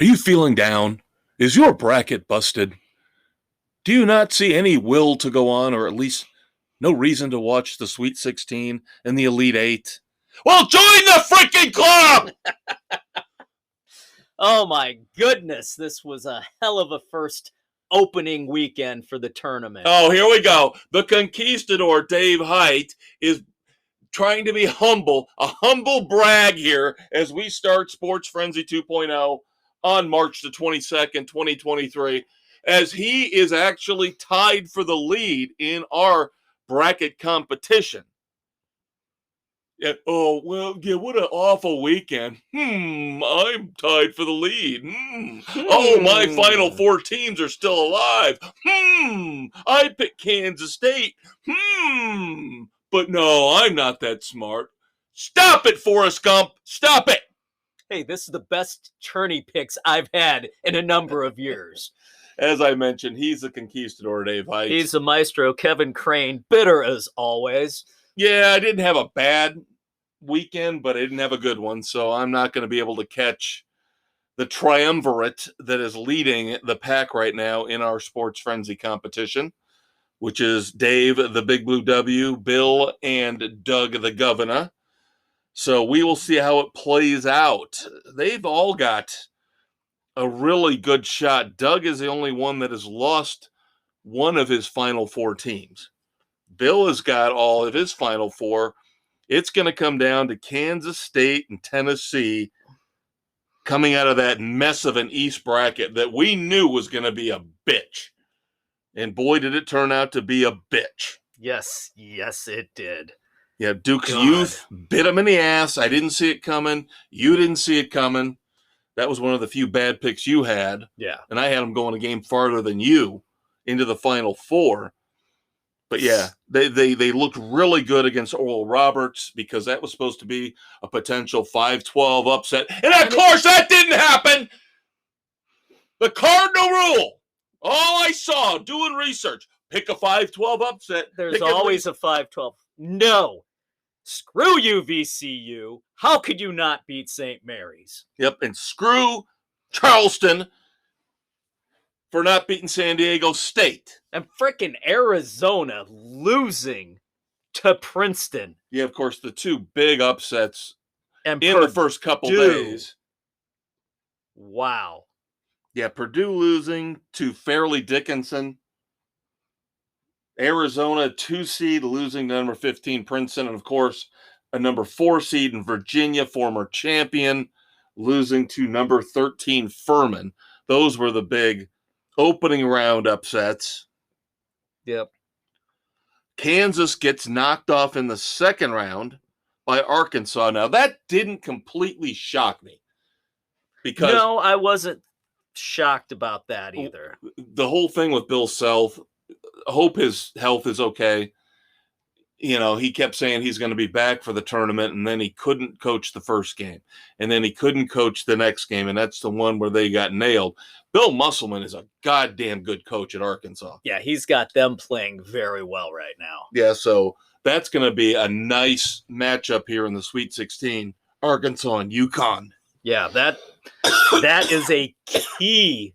Are you feeling down? Is your bracket busted? Do you not see any will to go on, or at least no reason to watch the Sweet 16 and the Elite Eight? Well, join the freaking club! Oh my goodness, this was a hell of a first opening weekend for the tournament. Oh, here we go. The conquistador, Dave Height, is trying to be humble, a humble brag here as we start Sports Frenzy 2.0 on March the 22nd, 2023, as he is actually tied for the lead in our bracket competition. Yeah, oh, well, yeah, what an awful weekend. I'm tied for the lead. Oh, my final four teams are still alive. I picked Kansas State. But no, I'm not that smart. Stop it, Forrest Gump. Stop it. Hey, this is the best tourney picks I've had in a number of years. As I mentioned, he's the conquistador, Dave Height. He's the maestro, Kevin Crane, bitter as always. Yeah, I didn't have a bad weekend, but I didn't have a good one, so I'm not going to be able to catch the triumvirate that is leading the pack right now in our Sports Frenzy competition, which is Dave, the Big Blue W, Bill, and Doug, the Governor. So we will see how it plays out. They've all got a really good shot. Doug is the only one that has lost one of his final four teams. Bill has got all of his final four. It's going to come down to Kansas State and Tennessee coming out of that mess of an East bracket that we knew was going to be a bitch. And boy, did it turn out to be a bitch. Yes, it did. Yeah, Duke's youth bit him in the ass. I didn't see it coming. You didn't see it coming. That was one of the few bad picks you had. Yeah. And I had them going a game farther than you into the Final Four. But yeah, they looked really good against Oral Roberts because that was supposed to be a potential 5-12 upset. And of course, that didn't happen. The cardinal rule. All I saw doing research, pick a 5-12 upset. There's always a 5-12. No. Screw you, VCU. How could you not beat St. Mary's? Yep, and screw Charleston for not beating San Diego State. And frickin' Arizona losing to Princeton. Yeah, of course, the two big upsets and in the first couple days. Wow. Yeah, Purdue losing to Fairleigh Dickinson. Arizona, 2 seed, losing to number 15 Princeton. And, of course, a number 4 seed in Virginia, former champion, losing to number 13 Furman. Those were the big opening round upsets. Yep. Kansas gets knocked off in the second round by Arkansas. Now, that didn't completely shock me. Because no, I wasn't shocked about that either. The whole thing with Bill Self, hope his health is okay. You know, he kept saying he's going to be back for the tournament, and then he couldn't coach the first game. And then he couldn't coach the next game, and that's the one where they got nailed. Bill Musselman is a goddamn good coach at Arkansas. Yeah, he's got them playing very well right now. Yeah, so that's going to be a nice matchup here in the Sweet 16, Arkansas and UConn. Yeah, that is a key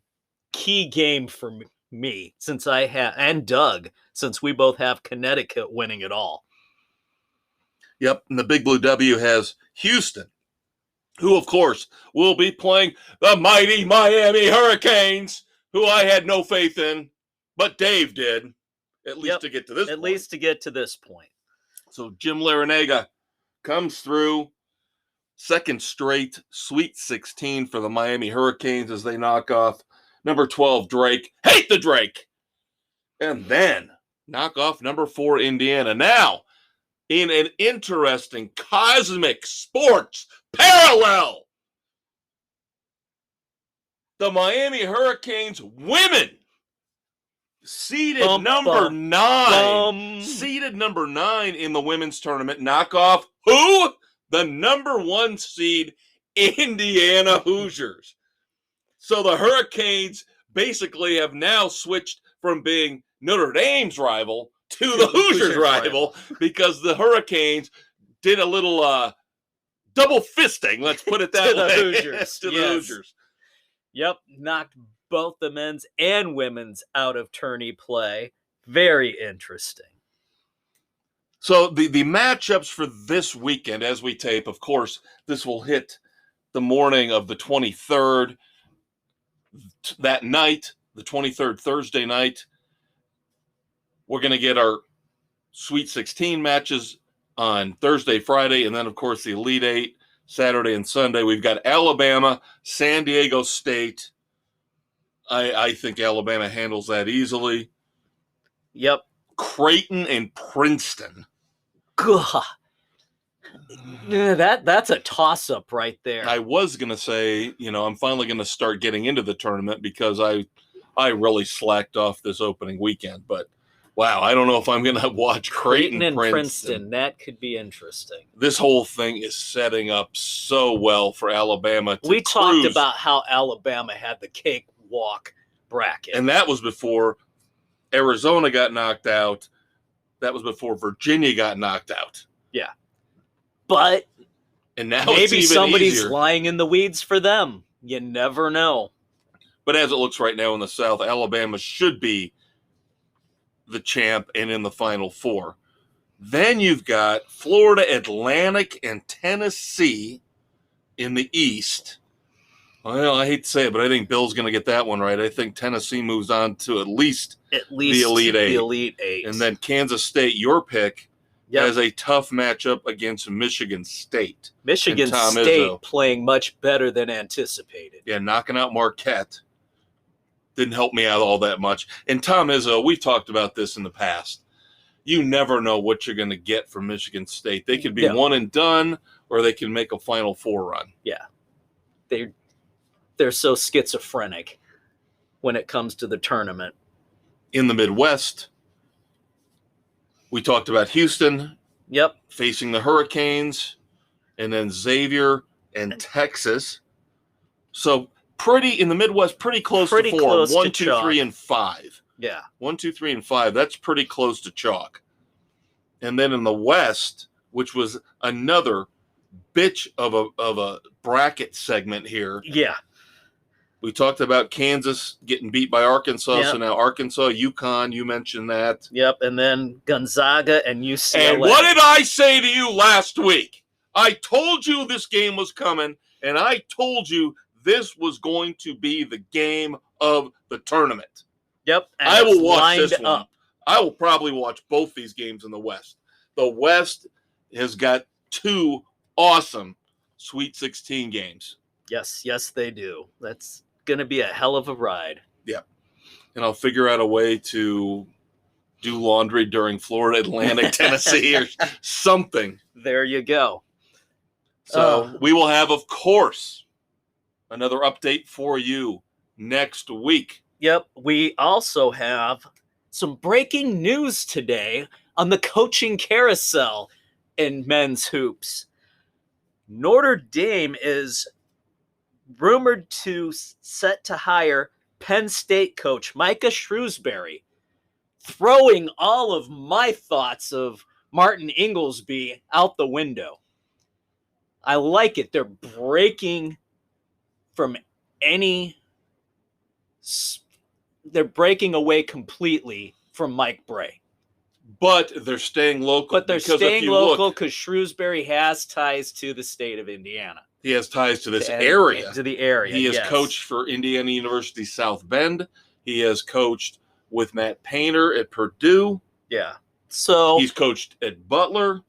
game for me, since I have, and Doug, since we both have Connecticut winning it all. Yep, and the Big Blue W has Houston, who, of course, will be playing the mighty Miami Hurricanes, who I had no faith in, but Dave did, at least to get to this point. At least to get to this point. So Jim Larinaga comes through, second straight Sweet 16 for the Miami Hurricanes as they knock off number 12 Drake. Hate the Drake! And then knock off number 4 Indiana. Now, in an interesting cosmic sports parallel, the Miami Hurricanes women seeded number 9. Seeded number 9 in the women's tournament. Knock off who? The number 1 seed Indiana Hoosiers. So the Hurricanes basically have now switched from being Notre Dame's rival to the Hoosiers' rival because the Hurricanes did a little double fisting, let's put it that way. The Hoosiers. The Hoosiers. Yep, knocked both the men's and women's out of tourney play. Very interesting. So the matchups for this weekend, as we tape, of course, this will hit the morning of the 23rd. That night, the 23rd, Thursday night, we're going to get our Sweet 16 matches on Thursday, Friday, and then, of course, the Elite Eight, Saturday and Sunday. We've got Alabama, San Diego State. I think Alabama handles that easily. Yep. Creighton and Princeton. God. That's a toss-up right there. I was going to say, I'm finally going to start getting into the tournament because I really slacked off this opening weekend. But, wow, I don't know if I'm going to watch Creighton and Princeton. That could be interesting. This whole thing is setting up so well for Alabama to We cruise. talked about how Alabama had the cakewalk bracket. And that was before Arizona got knocked out. That was before Virginia got knocked out. Yeah. But and now maybe it's even somebody's easier. lying in the weeds for them. You never know. But as it looks right now in the South, Alabama should be the champ and in the Final Four. Then you've got Florida Atlantic and Tennessee in the East. Well, I hate to say it, but I think Bill's going to get that one right. I think Tennessee moves on to at least the Elite Eight. The Elite Eight. And then Kansas State, your pick, Yep. has a tough matchup against Michigan State. Michigan State playing much better than anticipated. Yeah, knocking out Marquette didn't help me out all that much. And Tom Izzo, we've talked about this in the past. You never know what you're going to get from Michigan State. They could be one and done, or they can make a Final Four run. Yeah. They're so schizophrenic when it comes to the tournament. In the Midwest, we talked about Houston facing the Hurricanes, and then Xavier and Texas. So in the Midwest, pretty close to four. Close 1, to 2, chalk. 3, and 5. Yeah. 1, 2, 3, and 5. That's pretty close to chalk. And then in the West, which was another bitch of a bracket segment here. Yeah. We talked about Kansas getting beat by Arkansas. Yep. So now Arkansas, UConn, you mentioned that. Yep. And then Gonzaga and UCLA. And what did I say to you last week? I told you this game was coming, and I told you this was going to be the game of the tournament. Yep. And I will watch this one. Up. I will probably watch both these games in the West. The West has got two awesome Sweet 16 games. Yes, they do. That's going to be a hell of a ride. Yeah. And I'll figure out a way to do laundry during Florida Atlantic, Tennessee, or something. There you go. So we will have, of course, another update for you next week. Yep. We also have some breaking news today on the coaching carousel in men's hoops. Notre Dame is rumored to set to hire Penn State coach Micah Shrewsbury, throwing all of my thoughts of Martin Inglesby out the window. I like it. They're breaking away completely from Mike Bray. But they're staying local. But they're staying local because Shrewsbury has ties to the state of Indiana. He has ties to this area. To the area, He has coached for Indiana University South Bend. He has coached with Matt Painter at Purdue. Yeah. So he's coached at Butler.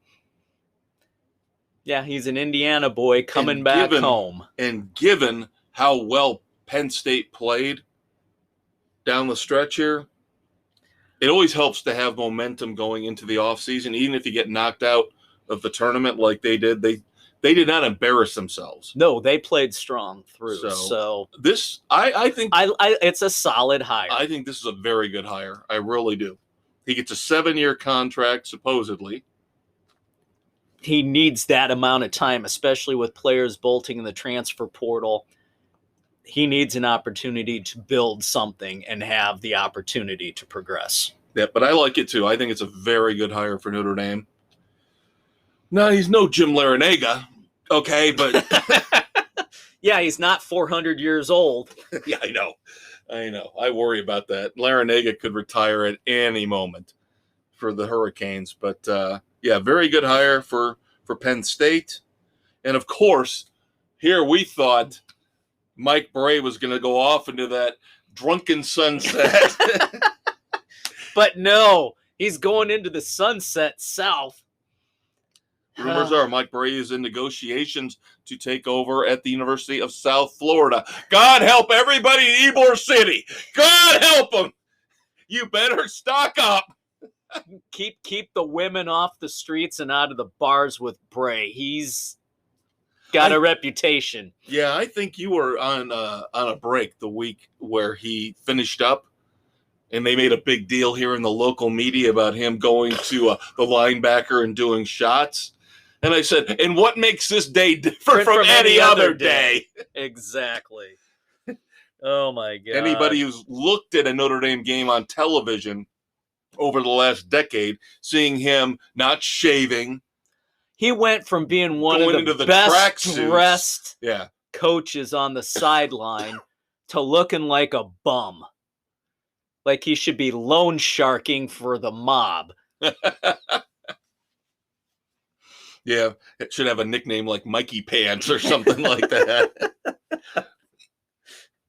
Yeah, he's an Indiana boy coming back home. And given how well Penn State played down the stretch here, it always helps to have momentum going into the offseason, even if you get knocked out of the tournament like they did. They did not embarrass themselves. No, they played strong through. So this, I think, it's a solid hire. I think this is a very good hire. I really do. He gets a 7-year contract, supposedly. He needs that amount of time, especially with players bolting in the transfer portal. He needs an opportunity to build something and have the opportunity to progress. Yeah, but I like it too. I think it's a very good hire for Notre Dame. No, he's no Jim Larinaga, okay, but Yeah, he's not 400 years old. Yeah, I know. I worry about that. Larinaga could retire at any moment for the Hurricanes. But, yeah, very good hire for Penn State. And, of course, here we thought Mike Bray was going to go off into that drunken sunset. But no, he's going into the sunset south. Rumors are Mike Bray is in negotiations to take over at the University of South Florida. God help everybody in Ybor City. God help them. You better stock up. Keep the women off the streets and out of the bars with Bray. He's got a reputation. Yeah, I think you were on a break the week where he finished up, and they made a big deal here in the local media about him going to the linebacker and doing shots. And I said, and what makes this day different from any other day? Exactly. Oh, my God. Anybody who's looked at a Notre Dame game on television over the last decade, seeing him not shaving. He went from being one of the best dressed yeah. coaches on the sideline to looking like a bum. Like he should be loan sharking for the mob. Yeah, it should have a nickname like Mikey Pants or something like that.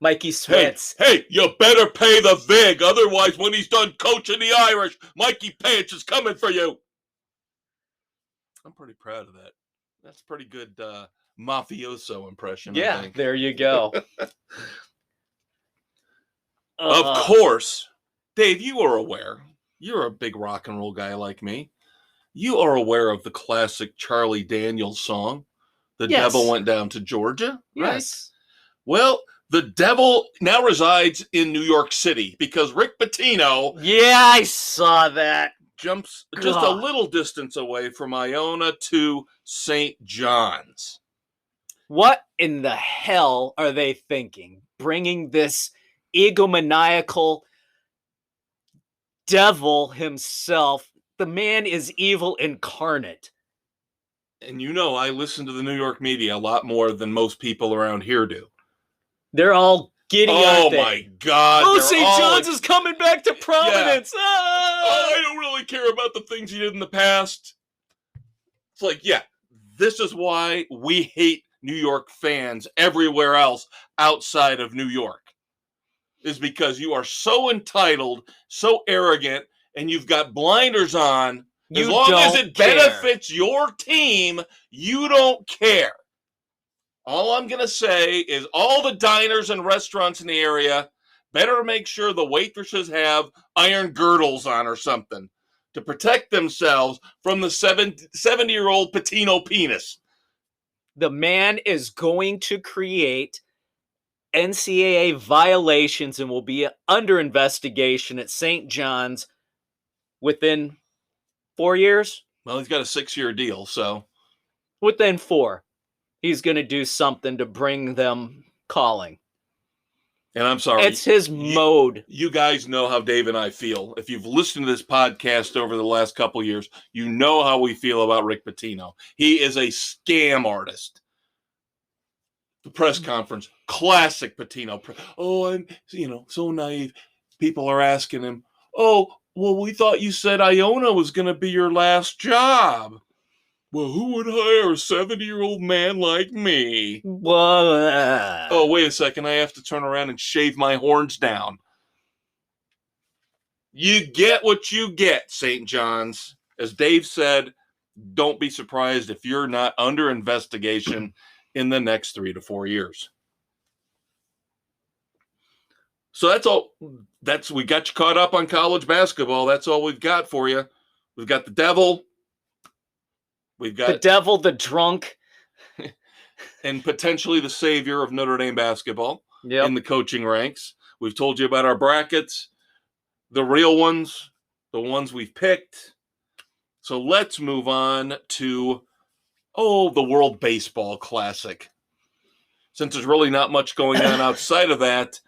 Mikey Switz. Hey, you better pay the vig. Otherwise, when he's done coaching the Irish, Mikey Pants is coming for you. I'm pretty proud of that. That's a pretty good mafioso impression. Yeah, I think. There you go. Of course, Dave, you are aware. You're a big rock and roll guy like me. You are aware of the classic Charlie Daniels song, The Devil Went Down to Georgia, right? Yes. Well, the devil now resides in New York City because Rick Pitino... Yeah, I saw that. ...jumps just a little distance away from Iona to St. John's. What in the hell are they thinking? Bringing this egomaniacal devil himself. The man is evil incarnate. And you know, I listen to the New York media a lot more than most people around here do. They're all giddy, aren't they? Oh, my God. Oh, St. John's is coming back to prominence. Yeah. Oh, I don't really care about the things he did in the past. It's like, yeah, this is why we hate New York fans everywhere else outside of New York. Is because you are so entitled, so arrogant, and you've got blinders on. As long as it benefits your team, you don't care. All I'm going to say is all the diners and restaurants in the area better make sure the waitresses have iron girdles on or something to protect themselves from the 70-year-old Pitino penis. The man is going to create NCAA violations and will be under investigation at St. John's within 4 years? Well, he's got a 6-year deal, so. Within 4. He's going to do something to bring them calling. And I'm sorry. It's his mode. You guys know how Dave and I feel. If you've listened to this podcast over the last couple years, you know how we feel about Rick Pitino. He is a scam artist. The press conference, classic Pitino. Oh, I'm, so naive. People are asking him, oh, well, we thought you said Iona was going to be your last job. Well, who would hire a 70-year-old man like me? Oh, wait a second. I have to turn around and shave my horns down. You get what you get, St. John's. As Dave said, don't be surprised if you're not under investigation in the next 3 to 4 years. So that's all. We got you caught up on college basketball. That's all we've got for you. We've got the devil. We've got the devil, the drunk, and potentially the savior of Notre Dame basketball in the coaching ranks. We've told you about our brackets, the real ones, the ones we've picked. So let's move on to, the World Baseball Classic. Since there's really not much going on outside of that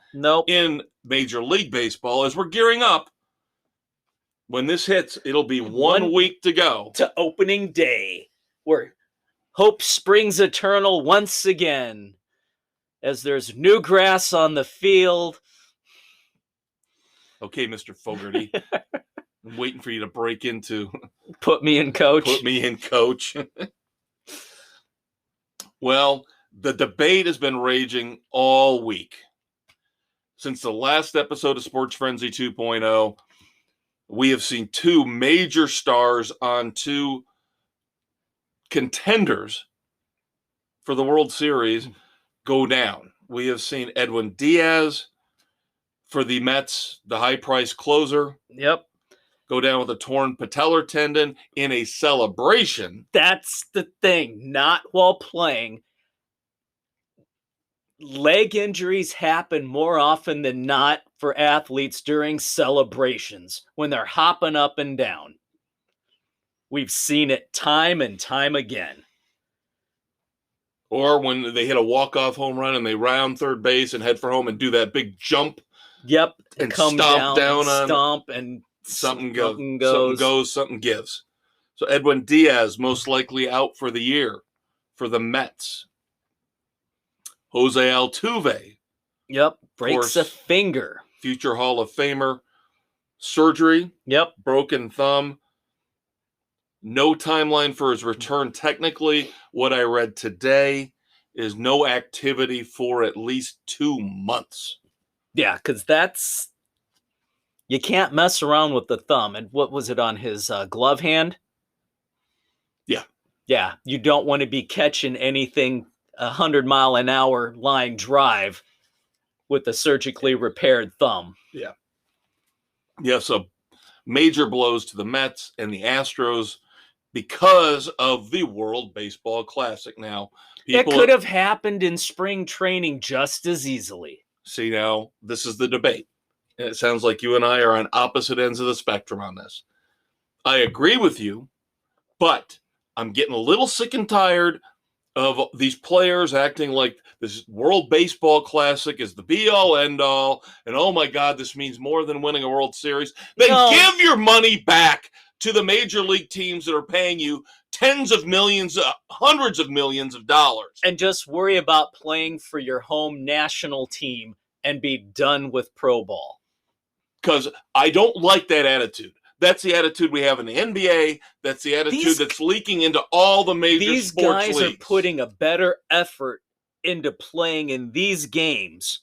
in Major League Baseball, as we're gearing up, when this hits, it'll be one week to go. To opening day, where hope springs eternal once again. as there's new grass on the field. Okay, Mr. Fogarty. I'm waiting for you to break into Put me in, coach. Put me in, coach. Well, the debate has been raging all week. Since the last episode of Sports Frenzy 2.0, we have seen two major stars on two contenders for the World Series go down. We have seen Edwin Diaz for the Mets, the high-priced closer. Yep. Go down with a torn patellar tendon in a celebration. That's the thing. Not while playing. Leg injuries happen more often than not for athletes during celebrations when they're hopping up and down. We've seen it time and time again. Or when they hit a walk-off home run and they round third base and head for home and do that big jump. Yep. And come stomp down on stomp and something goes, something gives. So Edwin Diaz most likely out for the year for the Mets. Jose Altuve. Yep. Breaks a finger. Future Hall of Famer. Surgery. Yep. Broken thumb. No timeline for his return. Technically, what I read today is no activity for at least 2 months. Yeah, because you can't mess around with the thumb. And what was it on his glove hand? Yeah. Yeah, you don't want to be catching anything 100-mile-an-hour line drive with a surgically repaired thumb. Yeah. Yeah, so major blows to the Mets and the Astros because of the World Baseball Classic. Now, it could have happened in spring training just as easily. See, now, this is the debate. And it sounds like you and I are on opposite ends of the spectrum on this. I agree with you, but I'm getting a little sick and tired of these players acting like this World Baseball Classic is the be-all, end-all, and oh my God, this means more than winning a World Series. Then give your money back to the major league teams that are paying you tens of millions, hundreds of millions of dollars. And just worry about playing for your home national team and be done with pro ball. Because I don't like that attitude. That's the attitude we have in the NBA. That's the attitude that's leaking into all the major sports leagues. These guys are putting a better effort into playing in these games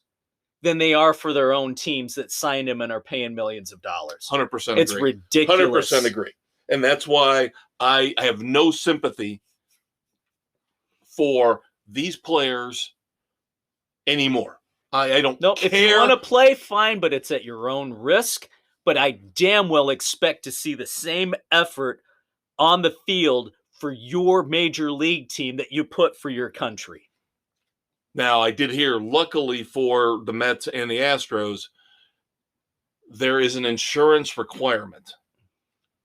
than they are for their own teams that signed them and are paying millions of dollars. 100% agree. It's ridiculous. 100% agree. And that's why I have no sympathy for these players anymore. I don't care. If you want to play, fine, but it's at your own risk. But I damn well expect to see the same effort on the field for your major league team that you put for your country. Now, I did hear, luckily for the Mets and the Astros, there is an insurance requirement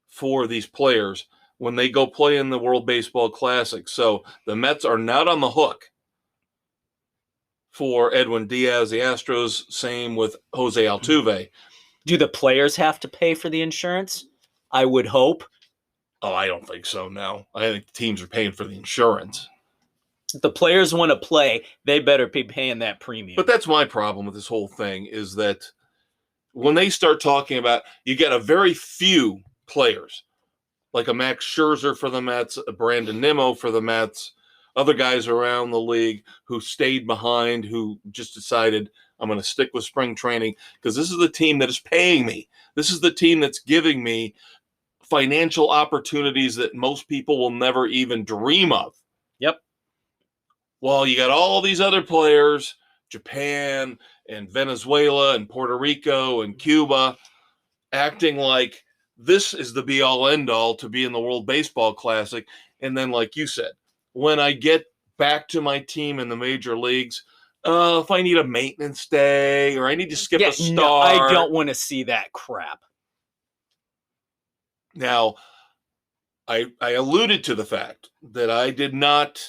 for these players when they go play in the World Baseball Classic. So the Mets are not on the hook for Edwin Diaz. The Astros, same with Jose Altuve. Do the players have to pay for the insurance? I would hope. Oh, I don't think so, no. I think the teams are paying for the insurance. If the players want to play, they better be paying that premium. But that's my problem with this whole thing, is that when they start talking about, you get a very few players, like a Max Scherzer for the Mets, a Brandon Nimmo for the Mets, other guys around the league who stayed behind, who just decided, I'm going to stick with spring training because this is the team that is paying me. This is the team that's giving me financial opportunities that most people will never even dream of. Yep. Well, you got all these other players, Japan and Venezuela and Puerto Rico and Cuba, acting like this is the be-all, end-all to be in the World Baseball Classic. And then, like you said, when I get back to my team in the major leagues, if I need a maintenance day or I need to skip a start. No, I don't want to see that crap. Now, I alluded to the fact that I did not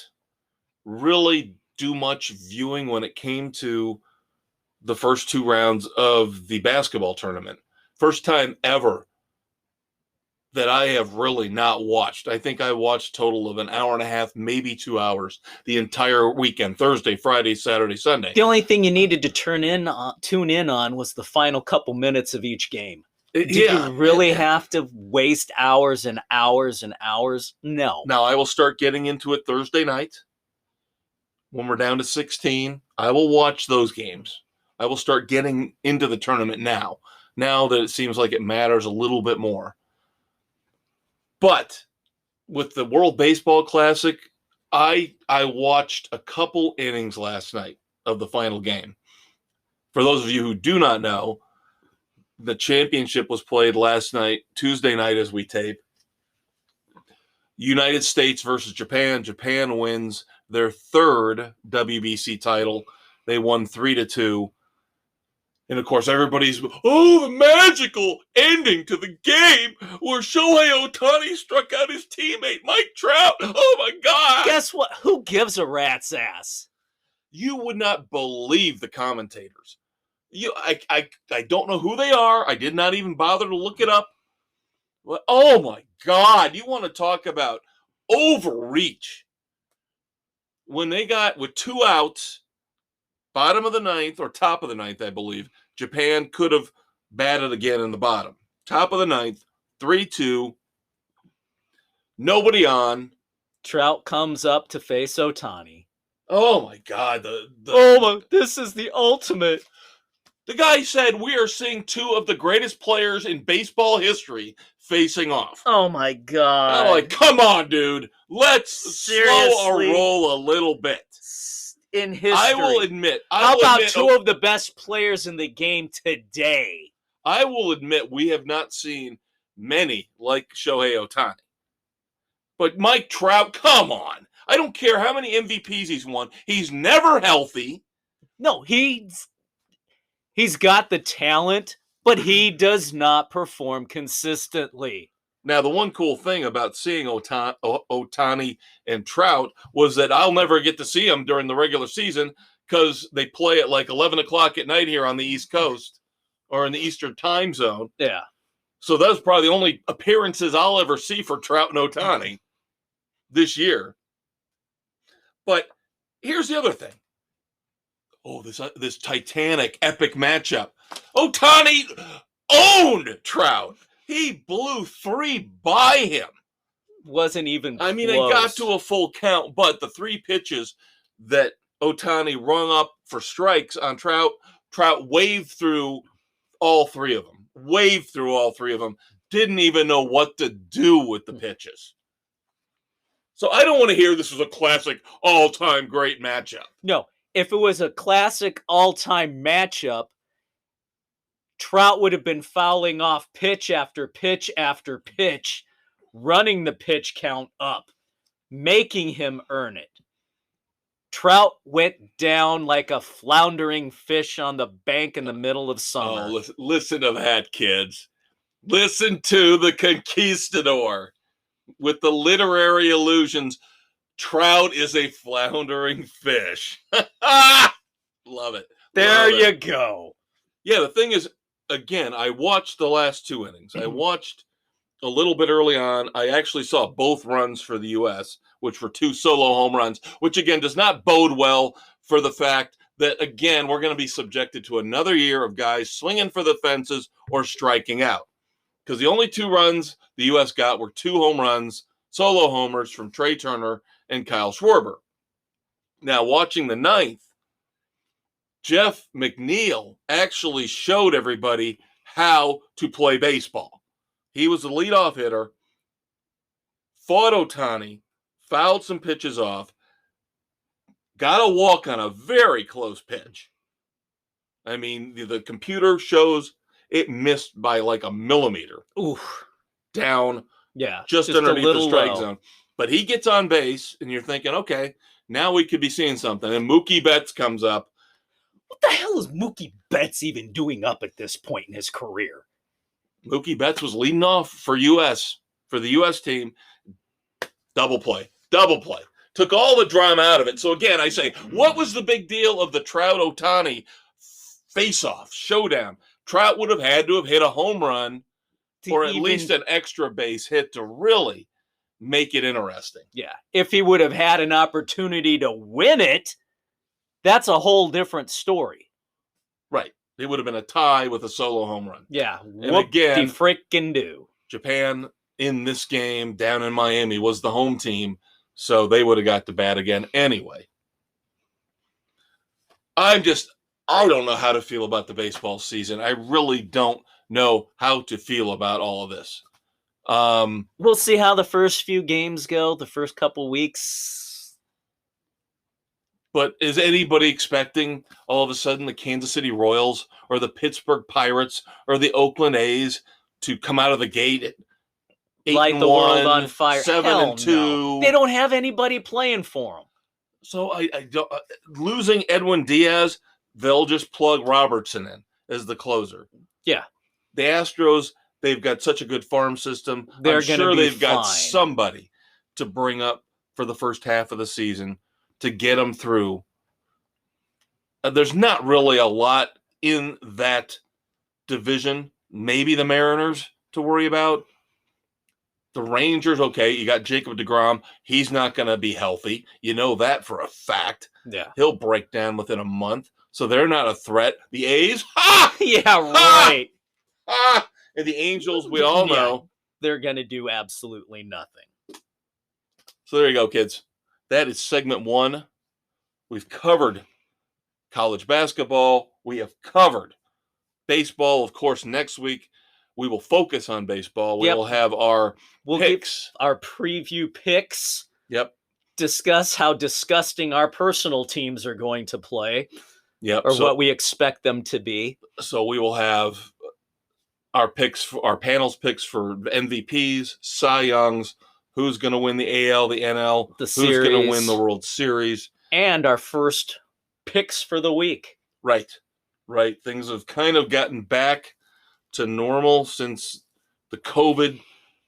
really do much viewing when it came to the first 2 rounds of the basketball tournament. First time ever that I have really not watched. I think I watched a total of an hour and a half, maybe 2 hours, the entire weekend, Thursday, Friday, Saturday, Sunday. The only thing you needed to tune in on was the final couple minutes of each game. Did you really have to waste hours and hours and hours? No. Now, I will start getting into it Thursday night. When we're down to 16, I will watch those games. I will start getting into the tournament now that it seems like it matters a little bit more. But with the World Baseball Classic, I watched a couple innings last night of the final game. For those of you who do not know, the championship was played last night, Tuesday night as we tape. United States versus Japan. Japan wins their third WBC title. They won 3-2. And, of course, everybody's, the magical ending to the game where Shohei Ohtani struck out his teammate, Mike Trout. Oh, my God. Guess what? Who gives a rat's ass? You would not believe the commentators. I don't know who they are. I did not even bother to look it up. But, oh, my God. You want to talk about overreach. When they got, with 2 outs, bottom of the ninth, or top of the ninth, I believe, Japan could have batted again in the bottom. Top of the ninth, 3-2. Nobody on. Trout comes up to face Ohtani. Oh, my God. This is the ultimate. The guy said we are seeing two of the greatest players in baseball history facing off. Oh, my God. I'm like, come on, dude. Let's slow our roll a little bit. In history. I will admit. How about two of the best players in the game today? I will admit we have not seen many like Shohei Ohtani. But Mike Trout, come on. I don't care how many MVPs he's won. He's never healthy. No, he's got the talent, but he does not perform consistently. Now, the one cool thing about seeing Ohtani and Trout was that I'll never get to see them during the regular season because they play at like 11 o'clock at night here on the East Coast or in the Eastern time zone. Yeah. So those are probably the only appearances I'll ever see for Trout and Ohtani this year. But here's the other thing. Oh, this titanic, epic matchup. Ohtani owned Trout. He blew 3 by him. Wasn't even close. I mean, it got to a full count, but the 3 pitches that Ohtani rung up for strikes on Trout waved through all 3 of them. Didn't even know what to do with the pitches. So I don't want to hear this was a classic all-time great matchup. No, if it was a classic all-time matchup, Trout would have been fouling off pitch after pitch after pitch, running the pitch count up, making him earn it. Trout went down like a floundering fish on the bank in the middle of summer. Oh, listen to that, kids. Listen to the conquistador. With the literary allusions, Trout is a floundering fish. Love it. There you go. Yeah, the thing is, again, I watched the last 2 innings. I watched a little bit early on. I actually saw both runs for the U.S., which were 2 solo home runs, which, again, does not bode well for the fact that, again, we're going to be subjected to another year of guys swinging for the fences or striking out. Because the only 2 runs the U.S. got were 2 home runs, solo homers from Trey Turner and Kyle Schwarber. Now, watching the 9th, Jeff McNeil actually showed everybody how to play baseball. He was the leadoff hitter, fought Ohtani, fouled some pitches off, got a walk on a very close pitch. I mean, the computer shows it missed by like a millimeter. Oof. Down. Yeah. Just underneath the strike zone. But he gets on base, and you're thinking, okay, now we could be seeing something. And Mookie Betts comes up. What the hell is Mookie Betts even doing up at this point in his career? Mookie Betts was leading off for the U.S. team. Double play. Took all the drama out of it. So, again, I say, what was the big deal of the Trout-Ohtani face-off, showdown? Trout would have had to have hit a home run or at least an extra base hit to really make it interesting. Yeah. If he would have had an opportunity to win it, that's a whole different story. Right. It would have been a tie with a solo home run. Yeah. And again, freaking do. Japan in this game down in Miami was the home team, so they would have got to bat again anyway. I don't know how to feel about the baseball season. I really don't know how to feel about all of this. We'll see how the first few games go, the first couple weeks. But is anybody expecting all of a sudden the Kansas City Royals or the Pittsburgh Pirates or the Oakland A's to come out of the gate at 8-1, light the world on fire? 7-2? No. They don't have anybody playing for them. So I don't losing Edwin Diaz, they'll just plug Robertson in as the closer. Yeah. The Astros, they've got such a good farm system. They're I'm sure they've got fine. somebody to bring up for the first half of the season to get them through. There's not really a lot in that division. Maybe the Mariners to worry about. The Rangers, okay, you got Jacob deGrom. He's not going to be healthy. You know that for a fact. Yeah. He'll break down within a month. So they're not a threat. The A's, ha! Yeah, right. Ah! And the Angels, we all know. They're going to do absolutely nothing. So there you go, kids. That is segment 1. We've covered college basketball. We have covered baseball. Of course, next week we will focus on baseball. We will have our picks. Our preview picks. Yep. Discuss how disgusting our personal teams are going to play. Yep. Or what we expect them to be. So we will have our picks, our panel's picks for MVPs, Cy Youngs, who's going to win the AL, the NL, who's going to win the World Series. And our first picks for the week. Right. Things have kind of gotten back to normal since the COVID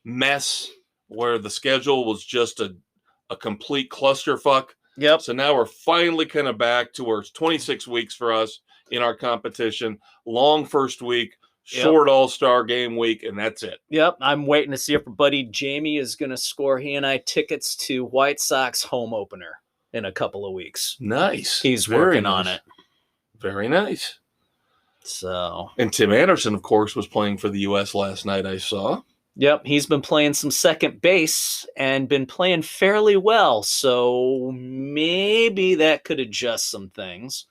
mess where the schedule was just a complete clusterfuck. Yep. So now we're finally kind of back to where it's 26 weeks for us in our competition. Long first week, short all-star game week, and that's it. Yep. I'm waiting to see if our buddy Jamie is going to score he and I tickets to White Sox home opener in a couple of weeks. Nice. He's working on it. Very nice. So. And Tim Anderson, of course, was playing for the U.S. last night, I saw. Yep, he's been playing some second base and been playing fairly well, so maybe that could adjust some things.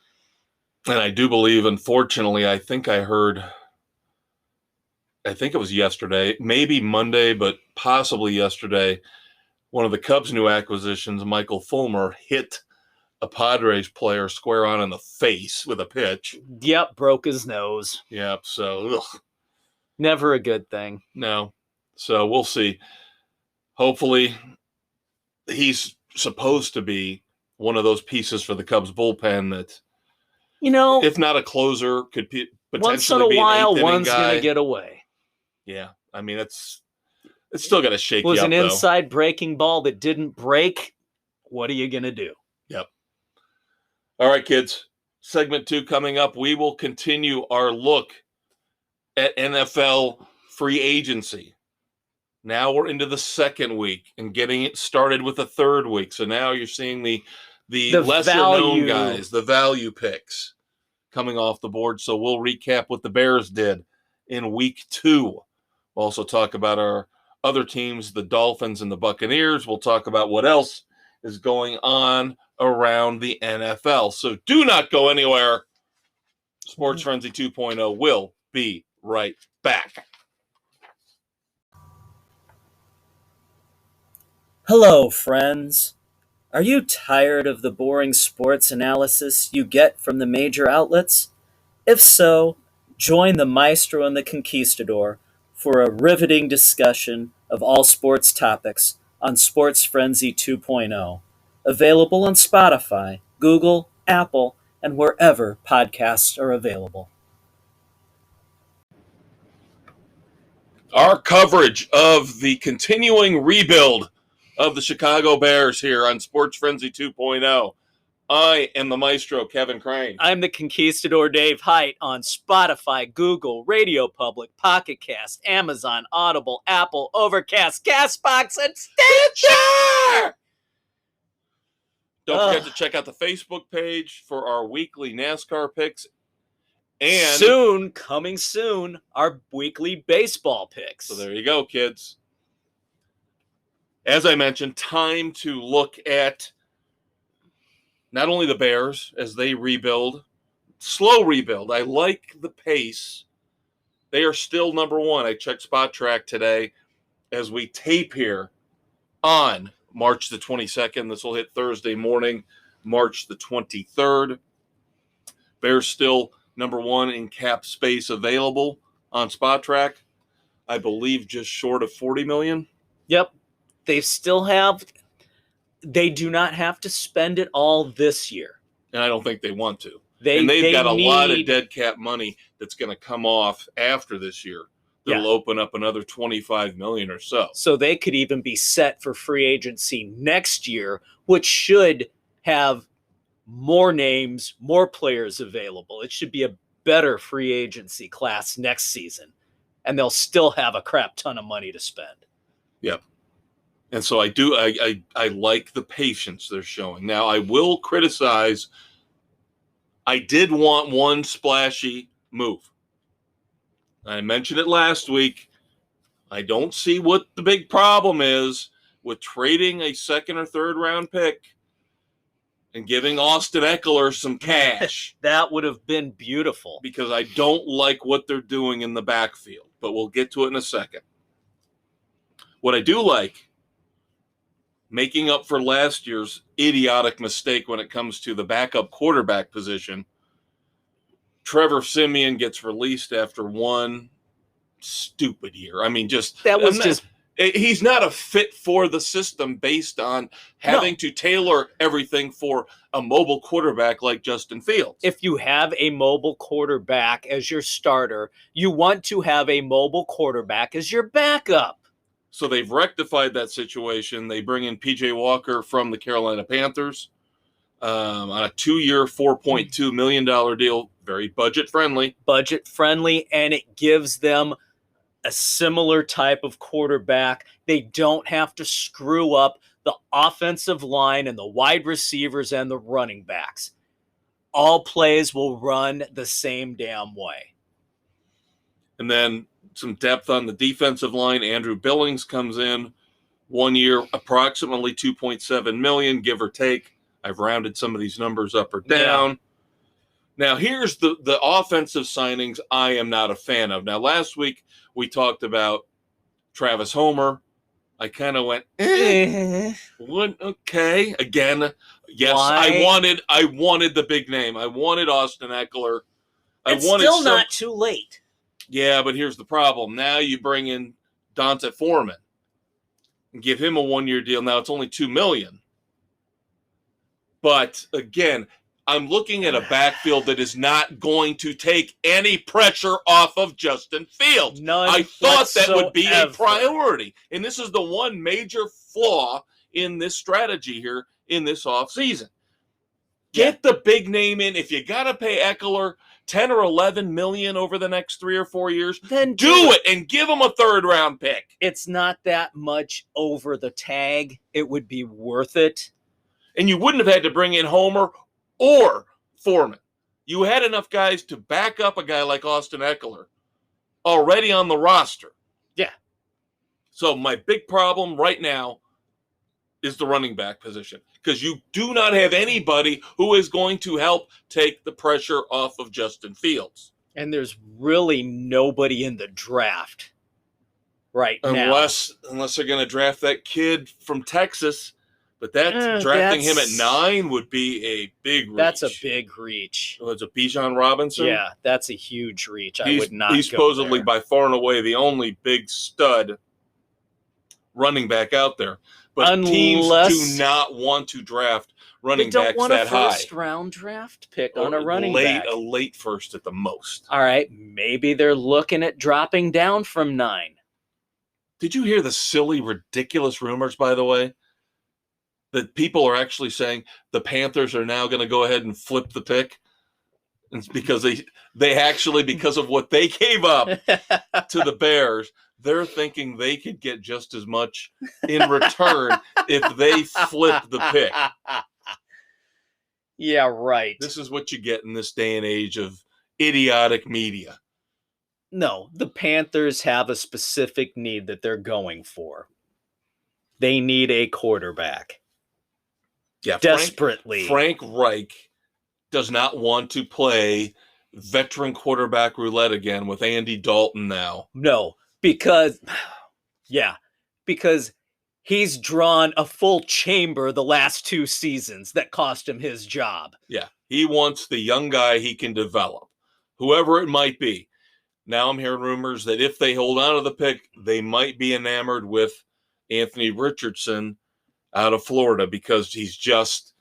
And I do believe, unfortunately, I think it was yesterday, maybe Monday, but possibly yesterday, one of the Cubs' new acquisitions, Michael Fulmer, hit a Padres player square on in the face with a pitch. Yep, broke his nose. Yep, so never a good thing. No. So we'll see. Hopefully, he's supposed to be one of those pieces for the Cubs bullpen that, if not a closer, could potentially once in a while, one's going to get away. Yeah, I mean, it's still got to shake you up, was an though. Inside breaking ball that didn't break. What are you going to do? Yep. All right, kids. Segment 2 coming up. We will continue our look at NFL free agency. Now we're into the second week and getting it started with the third week. So now you're seeing the lesser-known guys, the value picks coming off the board. So we'll recap what the Bears did in week 2. We'll also talk about our other teams, the Dolphins and the Buccaneers. We'll talk about what else is going on around the NFL. So do not go anywhere. Sports Frenzy 2.0 will be right back. Hello, friends. Are you tired of the boring sports analysis you get from the major outlets? If so, join the Maestro and the Conquistador for a riveting discussion of all sports topics on Sports Frenzy 2.0. Available on Spotify, Google, Apple, and wherever podcasts are available. Our coverage of the continuing rebuild of the Chicago Bears here on Sports Frenzy 2.0. I am the maestro, Kevin Crane. I'm the Conquistador Dave Height on Spotify, Google, Radio Public, Pocket Cast, Amazon, Audible, Apple, Overcast, Castbox, and Stitcher! Don't forget to check out the Facebook page for our weekly NASCAR picks. And coming soon, our weekly baseball picks. So there you go, kids. As I mentioned, time to look at not only the Bears as they rebuild, slow rebuild. I like the pace. They are still number one. I checked Spot Track today as we tape here on March the 22nd. This will hit Thursday morning, March the 23rd. Bears still number one in cap space available on Spot Track. I believe just short of $40 million. Yep. They do not have to spend it all this year. And I don't think they want to. They've got a lot of dead cap money that's going to come off after this year. That'll open up another $25 million or so. So they could even be set for free agency next year, which should have more names, more players available. It should be a better free agency class next season. And they'll still have a crap ton of money to spend. Yep. And so I like the patience they're showing. Now, I will criticize, I did want one splashy move. I mentioned it last week. I don't see what the big problem is with trading a second or third round pick and giving Austin Eckler some cash. That would have been beautiful. Because I don't like what they're doing in the backfield, but we'll get to it in a second. What I do like, making up for last year's idiotic mistake when it comes to the backup quarterback position, Trevor Siemian gets released after one stupid year. I mean, he's not a fit for the system based on having to tailor everything for a mobile quarterback like Justin Fields. If you have a mobile quarterback as your starter, you want to have a mobile quarterback as your backup. So they've rectified that situation. They bring in P.J. Walker from the Carolina Panthers on a 2-year, $4.2 million deal. Very budget-friendly. Budget-friendly, and it gives them a similar type of quarterback. They don't have to screw up the offensive line and the wide receivers and the running backs. All plays will run the same damn way. And then some depth on the defensive line. Andrew Billings comes in 1 year, approximately $2.7 million, give or take. I've rounded some of these numbers up or down. Yeah. Now, here's the offensive signings I am not a fan of. Now, last week we talked about Travis Homer. I kind of went, what? Okay. Again, yes, why? I wanted the big name. I wanted Austin Eckler. It's still not too late. Yeah, but here's the problem. Now you bring in Dante Foreman and give him a 1-year deal. Now it's only $2 million. But again, I'm looking at a backfield that is not going to take any pressure off of Justin Fields. None I thought whatsoever. That would be a priority. And this is the one major flaw in this strategy here in this offseason. Get the big name in. If you got to pay Eckler $10 or $11 million over the next 3 or 4 years, then do it and give him a third-round pick. It's not that much over the tag. It would be worth it. And you wouldn't have had to bring in Homer or Foreman. You had enough guys to back up a guy like Austin Eckler already on the roster. Yeah. So my big problem right now is the running back position, because you do not have anybody who is going to help take the pressure off of Justin Fields. And there's really nobody in the draft right now. Unless they're going to draft that kid from Texas. But drafting him at 9 would be a big reach. That's a big reach. Oh, it's a Bijan Robinson? Yeah, that's a huge reach. I would not He's supposedly by far and away the only big stud running back out there. But teams do not want to draft running backs that high. They don't want a first-round draft pick on a running back. A late first at the most. All right, maybe they're looking at dropping down from 9. Did you hear the silly, ridiculous rumors, by the way? that people are actually saying the Panthers are now going to go ahead and flip the pick. It's because they actually, because of what they gave up to the Bears, they're thinking they could get just as much in return if they flip the pick. Yeah, right. This is what you get in this day and age of idiotic media. No, the Panthers have a specific need that they're going for. They need a quarterback. Yeah, desperately. Frank Reich does not want to play veteran quarterback roulette again with Andy Dalton now. No, because he's drawn a full chamber the last 2 seasons that cost him his job. Yeah, he wants the young guy he can develop, whoever it might be. Now I'm hearing rumors that if they hold on to the pick, they might be enamored with Anthony Richardson out of Florida because he's just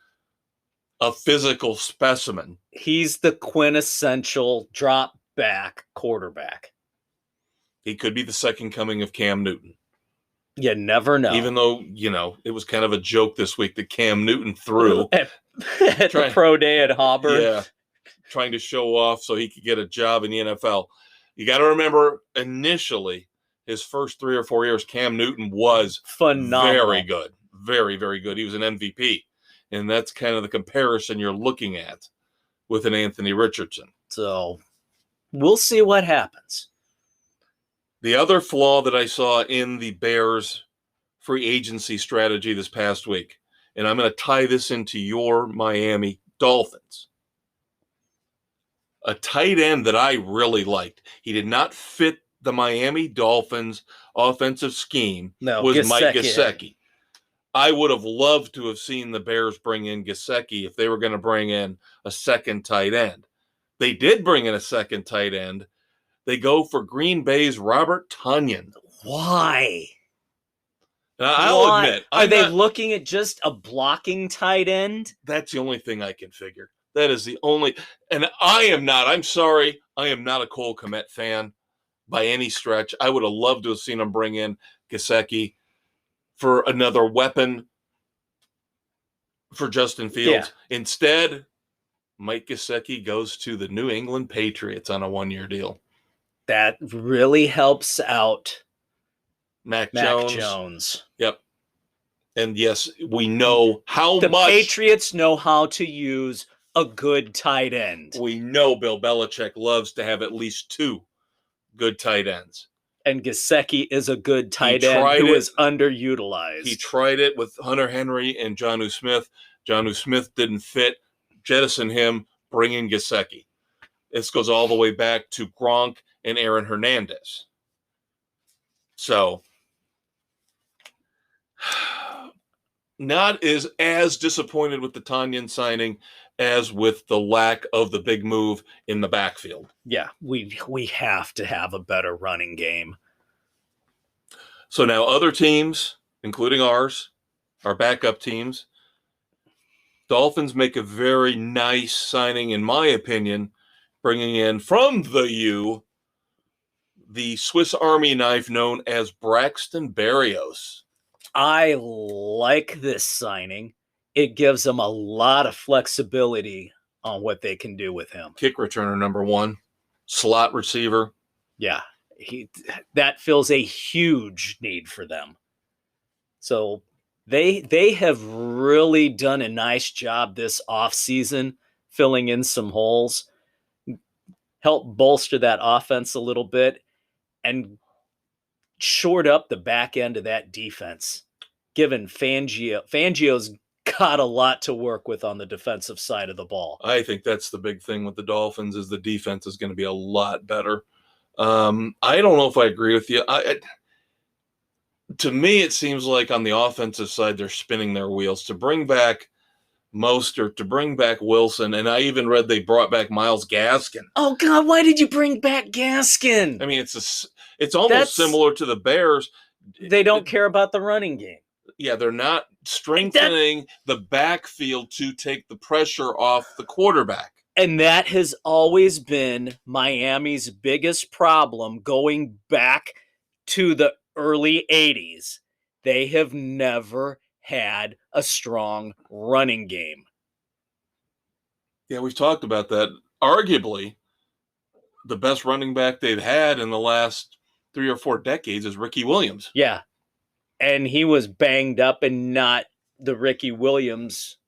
a physical specimen. He's the quintessential drop back quarterback. He could be the second coming of Cam Newton. You never know. Even though, it was kind of a joke this week that Cam Newton threw. at the pro day at Auburn. Yeah, trying to show off so he could get a job in the NFL. You got to remember, initially, his first 3 or 4 years, Cam Newton was phenomenal. Very good. Very, very good. He was an MVP. And that's kind of the comparison you're looking at with an Anthony Richardson. So we'll see what happens. The other flaw that I saw in the Bears free agency strategy this past week, and I'm going to tie this into your Miami Dolphins. A tight end that I really liked. He did not fit the Miami Dolphins offensive scheme. Was Mike Gesicki. I would have loved to have seen the Bears bring in Gesicki if they were going to bring in a second tight end. They did bring in a second tight end. They go for Green Bay's Robert Tonyan. Why? Now, I'll admit. Are they looking at just a blocking tight end? That's the only thing I can figure. That is the only. And I'm sorry, I am not a Cole Kmet fan by any stretch. I would have loved to have seen him bring in Gesicki for another weapon for Justin Fields. Yeah. Instead, Mike Gesicki goes to the New England Patriots on a 1-year deal. That really helps out Mac Jones. Yep. And yes, we know how the much. The Patriots know how to use a good tight end. We know Bill Belichick loves to have at least 2 good tight ends. And Gesicki is a good tight end who is underutilized. He tried it with Hunter Henry and Jonnu Smith. Jonnu Smith didn't fit. Jettison him, bring in Gesicki. This goes all the way back to Gronk and Aaron Hernandez. So, not as disappointed with the Tonyan signing as with the lack of the big move in the backfield. Yeah, we have to have a better running game. So now other teams, including ours, our backup teams, Dolphins make a very nice signing, in my opinion, bringing in from the U, the Swiss Army knife known as Braxton Berrios. I like this signing. It gives them a lot of flexibility on what they can do with him. Kick returner number 1, slot receiver. Yeah, that fills a huge need for them. So they have really done a nice job this offseason filling in some holes, help bolster that offense a little bit, and shored up the back end of that defense. Given Fangio's got a lot to work with on the defensive side of the ball. I think that's the big thing with the Dolphins is the defense is going to be a lot better. I don't know if I agree with you. To me, it seems like on the offensive side, they're spinning their wheels to bring back Mostert, to bring back Wilson, and I even read they brought back Myles Gaskin. Oh God, why did you bring back Gaskin? I mean, it's almost similar to the Bears. They don't care about the running game. Yeah, they're not strengthening the backfield to take the pressure off the quarterback. And that has always been Miami's biggest problem going back to the early 80s. They have never had a strong running game. Yeah, we've talked about that. Arguably, the best running back they've had in the last 3 or 4 decades is Ricky Williams. Yeah. And he was banged up and not the Ricky Williams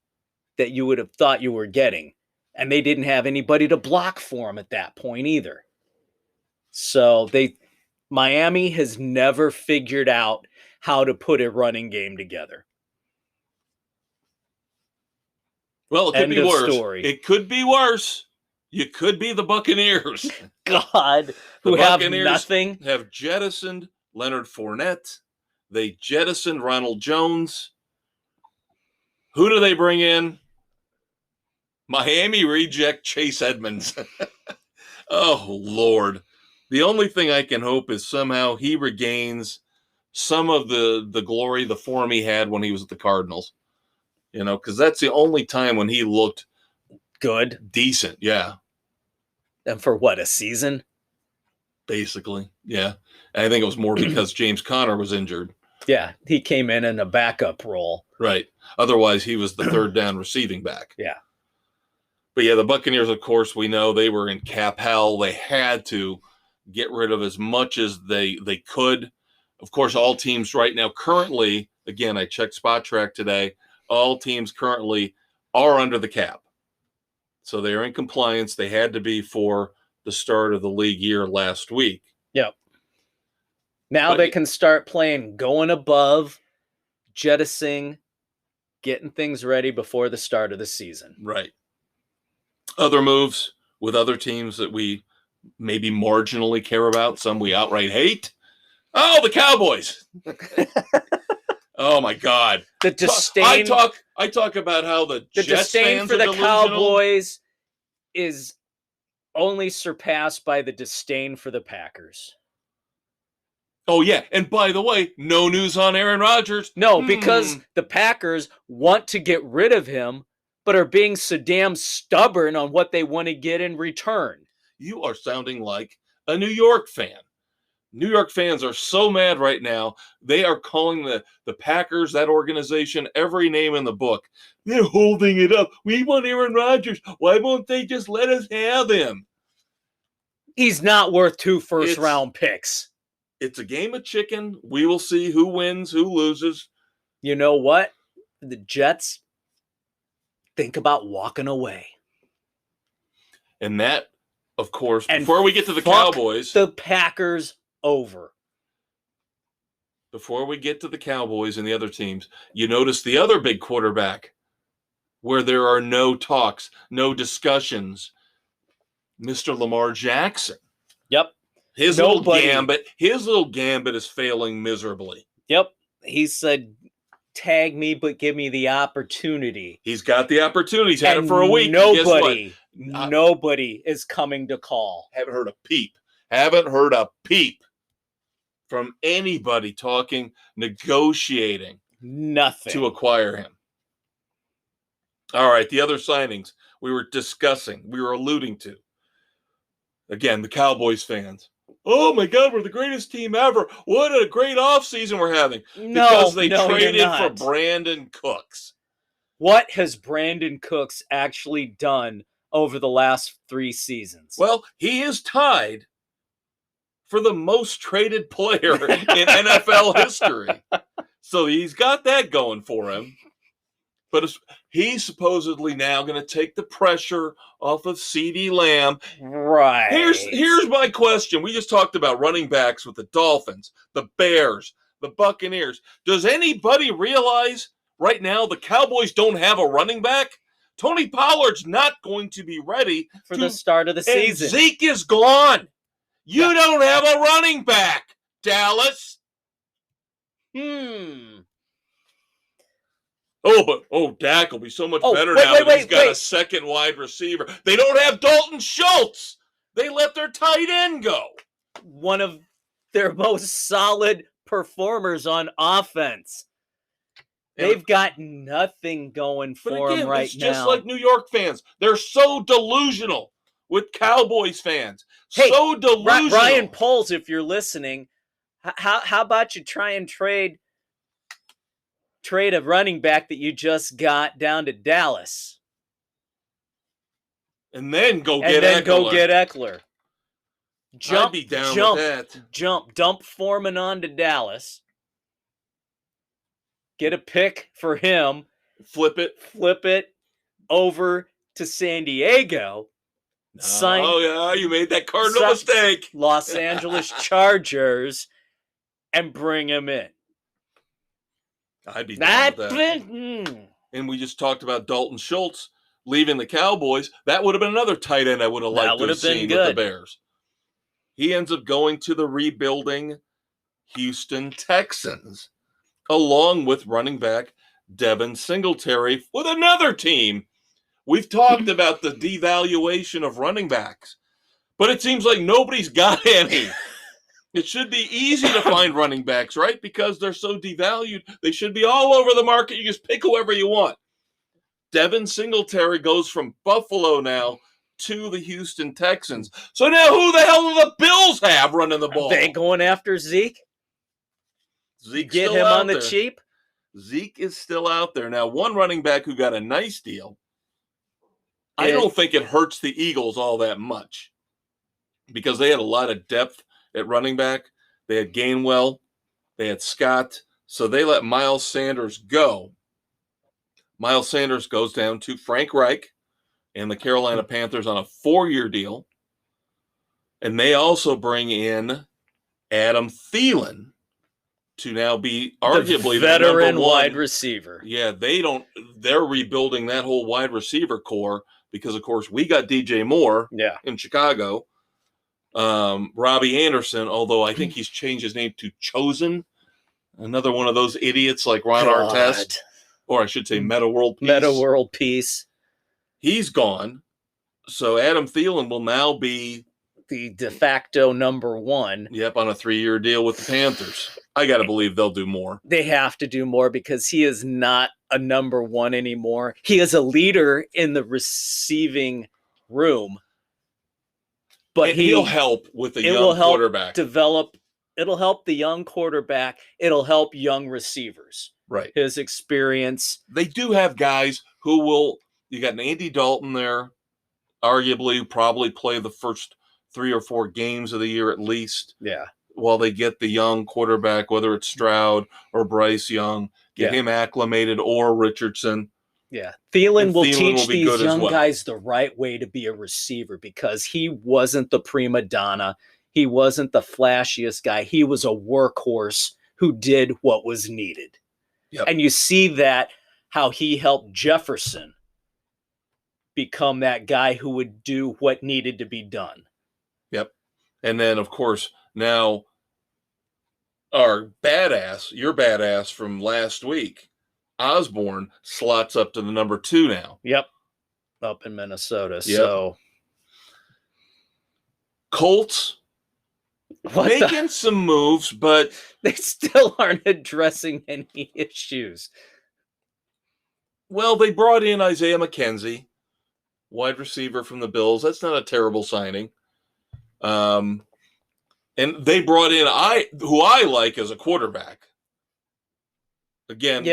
that you would have thought you were getting. And they didn't have anybody to block for him at that point either. So Miami has never figured out how to put a running game together. Well, it could End be of worse. story. It could be worse. You could be the Buccaneers. God, who have nothing. Have jettisoned Leonard Fournette. They jettisoned Ronald Jones. Who do they bring in? Miami reject Chase Edmonds. Oh, Lord. The only thing I can hope is somehow he regains some of the glory, the form he had when he was at the Cardinals. You know, because that's the only time when he looked good. Decent, yeah. And for what, a season? Basically, yeah. And I think it was more because James Conner was injured. Yeah, he came in a backup role. Right. Otherwise, he was the third down receiving back. Yeah. But yeah, the Buccaneers, of course, we know they were in cap hell. They had to get rid of as much as they could. Of course, all teams right now currently, again, I checked Spot Track today, all teams currently are under the cap. So they're in compliance. They had to be for the start of the league year last week. Yep. Now they can start playing going above, jettisoning, getting things ready before the start of the season. Right. Other moves with other teams that we maybe marginally care about, some we outright hate. Oh, the Cowboys. Oh my God! The disdain. I talk about how the Jets disdain fans for are the delusional. Cowboys is only surpassed by the disdain for the Packers. Oh yeah, and by the way, no news on Aaron Rodgers. No, because the Packers want to get rid of him, but are being so damn stubborn on what they want to get in return. You are sounding like a New York fan. New York fans are so mad right now. They are calling the Packers, that organization, every name in the book. They're holding it up. We want Aaron Rodgers. Why won't they just let us have him? He's not worth 2 first-round picks. It's a game of chicken. We will see who wins, who loses. You know what? The Jets think about walking away. And that, of course, before we get to the Cowboys. The Packers over. Before we get to the Cowboys and the other teams, you notice the other big quarterback where there are no talks, no discussions. Mr. Lamar Jackson. Yep. His little gambit is failing miserably. Yep. He said, tag me, but give me the opportunity. He's got the opportunity. He's had it for a week. Nobody is coming to call. Haven't heard a peep from anybody talking, negotiating. Nothing. To acquire him. All right, the other signings we were discussing, we were alluding to. Again, the Cowboys fans. Oh my God, we're the greatest team ever. What a great offseason we're having. Because they traded for Brandon Cooks. What has Brandon Cooks actually done over the last 3 seasons? Well, he is tied for the most traded player in NFL history. So he's got that going for him. But he's supposedly now going to take the pressure off of CeeDee Lamb. Right. Here's my question. We just talked about running backs with the Dolphins, the Bears, the Buccaneers. Does anybody realize right now the Cowboys don't have a running back? Tony Pollard's not going to be ready for the start of the season. And Zeke is gone. You don't have a running back, Dallas. Dak will be so much better now that he's got a second wide receiver. They don't have Dalton Schultz. They let their tight end go. One of their most solid performers on offense. They've got nothing going for them right now. Just like New York fans. They're so delusional with Cowboys fans. So delusional. Ryan Poles, if you're listening, how about you try and trade trade a running back that you just got down to Dallas. And then go get Eckler. I'd be down with that. Dump Foreman onto Dallas. Get a pick for him. Flip it over to San Diego. You made that cardinal mistake. Los Angeles Chargers, and bring him in. I'd be down with that. And we just talked about Dalton Schultz leaving the Cowboys. That would have been another tight end I would have liked to have seen with the Bears. He ends up going to the rebuilding Houston Texans, along with running back Devin Singletary with another team. We've talked about the devaluation of running backs, but it seems like nobody's got any. It should be easy to find running backs, right? Because they're so devalued. They should be all over the market. You just pick whoever you want. Devin Singletary goes from Buffalo now to the Houston Texans. So now who the hell do the Bills have running the ball? Are they going after Zeke? Get him on the cheap? Zeke is still out there. Now, one running back who got a nice deal, I don't think it hurts the Eagles all that much because they had a lot of depth at running back. They had Gainwell. They had Scott. So they let Miles Sanders go. Miles Sanders goes down to Frank Reich and the Carolina Panthers on a 4-year deal. And they also bring in Adam Thielen to now be arguably the veteran number one wide receiver. Yeah, they're rebuilding that whole wide receiver core because, of course, we got DJ Moore in Chicago. Robbie Anderson, although I think he's changed his name to Chosen. Another one of those idiots like Ron Artest. Or I should say Meta World Peace. Meta World Peace. He's gone. So Adam Thielen will now be the de facto number one. Yep, on a 3-year deal with the Panthers. I got to believe they'll do more. They have to do more because he is not a number one anymore. He is a leader in the receiving room. But he'll help with the young quarterback. It'll help the young quarterback. It'll help young receivers. Right. His experience. They do have guys who will, you got an Andy Dalton there, arguably probably play the first 3 or 4 games of the year at least. Yeah. While they get the young quarterback, whether it's Stroud or Bryce Young, get him acclimated, or Richardson. Yeah. Thielen will teach these young guys the right way to be a receiver because he wasn't the prima donna. He wasn't the flashiest guy. He was a workhorse who did what was needed. Yep. And you see that how he helped Jefferson become that guy who would do what needed to be done. Yep. And then, of course, now our your badass from last week, Osborne, slots up to the number 2 now. Yep. Up in Minnesota. Yep. So Colts making some moves, but they still aren't addressing any issues. Well, they brought in Isaiah McKenzie, wide receiver from the Bills. That's not a terrible signing. And they brought in who I like as a quarterback. Again,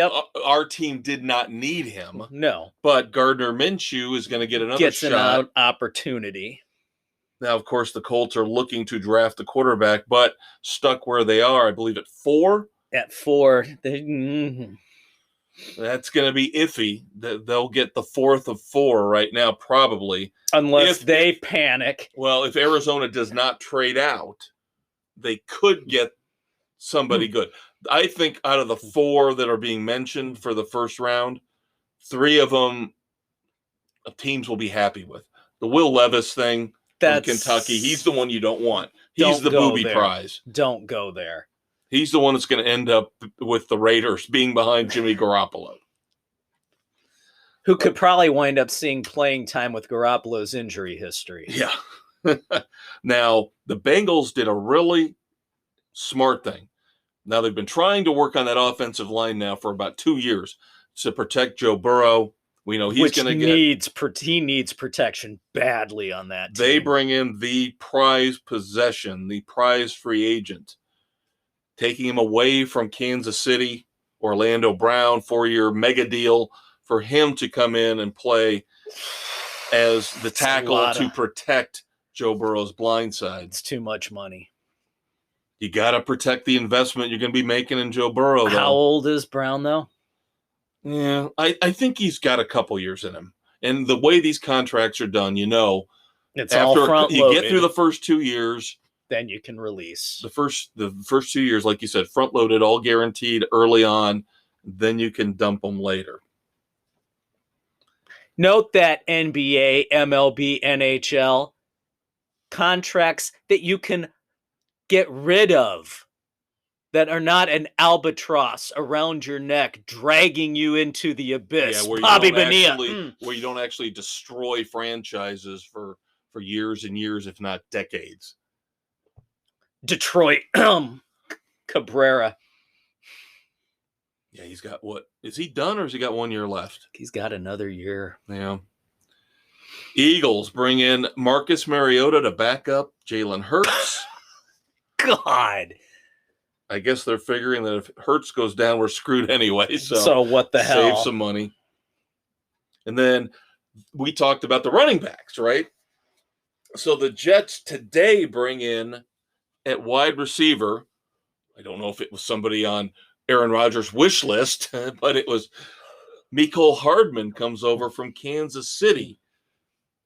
our team did not need him. No. But Gardner Minshew is going to get another shot. An opportunity. Now, of course, the Colts are looking to draft a quarterback, but stuck where they are, I believe, at 4. At 4. That's going to be iffy. They'll get the 4th of 4 right now, probably. Unless they panic. Well, if Arizona does not trade out, they could get somebody good. I think out of the 4 that are being mentioned for the first round, 3 of them teams will be happy with. The Will Levis thing from Kentucky, he's the one you don't want. He's the booby prize. Don't go there. He's the one that's going to end up with the Raiders being behind Jimmy Garoppolo. Who could probably wind up seeing playing time with Garoppolo's injury history. Yeah. Now, the Bengals did a really smart thing. Now, they've been trying to work on that offensive line now for about 2 years to protect Joe Burrow. We know he's going to he needs protection badly on that team. They bring in the prize possession, the prize free agent, taking him away from Kansas City Orlando Brown, 4-year mega deal for him to come in and play as the tackle to protect Joe Burrow's blind side. It's too much money. You got to protect the investment you're going to be making in Joe Burrow, though. How old is Brown, though? Yeah, I think he's got a couple years in him. And the way these contracts are done, it's all front-loaded. You get through the first 2 years. Then you can release. The first 2 years, like you said, front-loaded, all guaranteed early on. Then you can dump them later. Note that NBA, MLB, NHL contracts that you can get rid of, that are not an albatross around your neck dragging you into the abyss. Yeah, where Bobby you don't Bonilla. actually, where you don't actually destroy franchises for years and years, if not decades. Detroit. Cabrera. Yeah, he's got what? Is he done or has he got 1 year left? He's got another year. Yeah. Eagles bring in Marcus Mariota to back up Jalen Hurts. God. I guess they're figuring that if Hurts goes down, we're screwed anyway. So what the hell? Save some money. And then we talked about the running backs, right? So the Jets today bring in at wide receiver. I don't know if it was somebody on Aaron Rodgers' wish list, but it was Mecole Hardman comes over from Kansas City,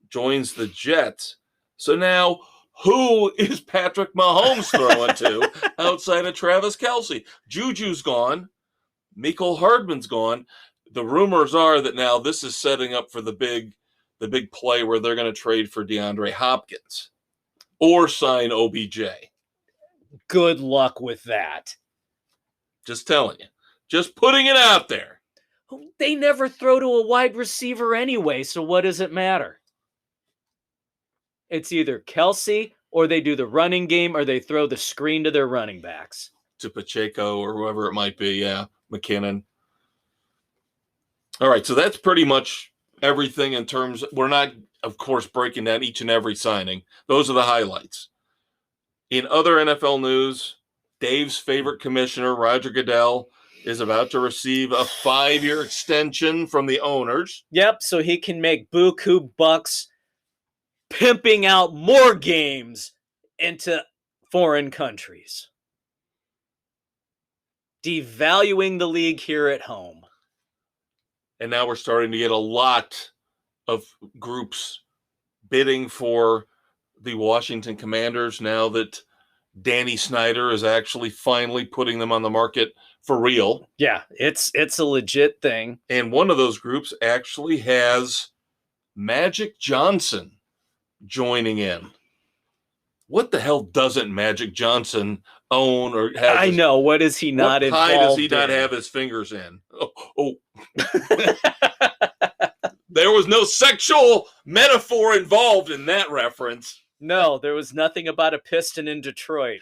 joins the Jets. So now, who is Patrick Mahomes throwing to outside of Travis Kelce? Juju's gone. Mecole Hardman's gone. The rumors are that now this is setting up for the big play where they're going to trade for DeAndre Hopkins or sign OBJ. Good luck with that. Just telling you. Just putting it out there. They never throw to a wide receiver anyway, so what does it matter? It's either Kelce or they do the running game or they throw the screen to their running backs. To Pacheco or whoever it might be, yeah. McKinnon. All right, so that's pretty much everything in terms – we're not, of course, breaking down each and every signing. Those are the highlights. In other NFL news, Dave's favorite commissioner, Roger Goodell, is about to receive a 5-year extension from the owners. Yep, so he can make buku bucks pimping out more games into foreign countries. Devaluing the league here at home. And now we're starting to get a lot of groups bidding for the Washington Commanders now that Danny Snyder is actually finally putting them on the market for real. Yeah, it's a legit thing. And one of those groups actually has Magic Johnson joining in. What the hell doesn't Magic Johnson own or have? I know. What is he not involved in? What pie does he not have his fingers in? Oh. There was no sexual metaphor involved in that reference. No, there was nothing about a piston in Detroit.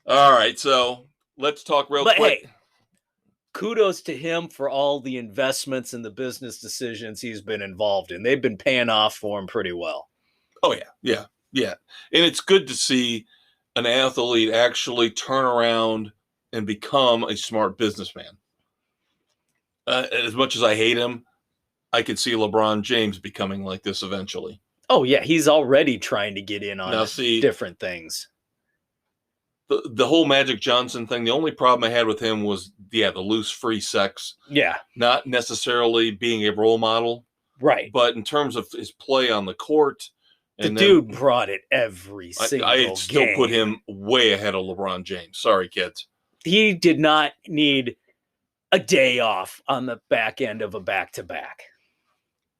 All right, so let's talk real quick. Hey, kudos to him for all the investments and the business decisions he's been involved in. They've been paying off for him pretty well. Oh, yeah. And it's good to see an athlete actually turn around and become a smart businessman. As much as I hate him, I could see LeBron James becoming like this eventually. Oh, yeah, he's already trying to get in on different things. The whole Magic Johnson thing, the only problem I had with him was, the loose free sex. Yeah. Not necessarily being a role model. Right. But in terms of his play on the court. The dude brought it every single game. I still put him way ahead of LeBron James. Sorry, kids. He did not need a day off on the back end of a back-to-back.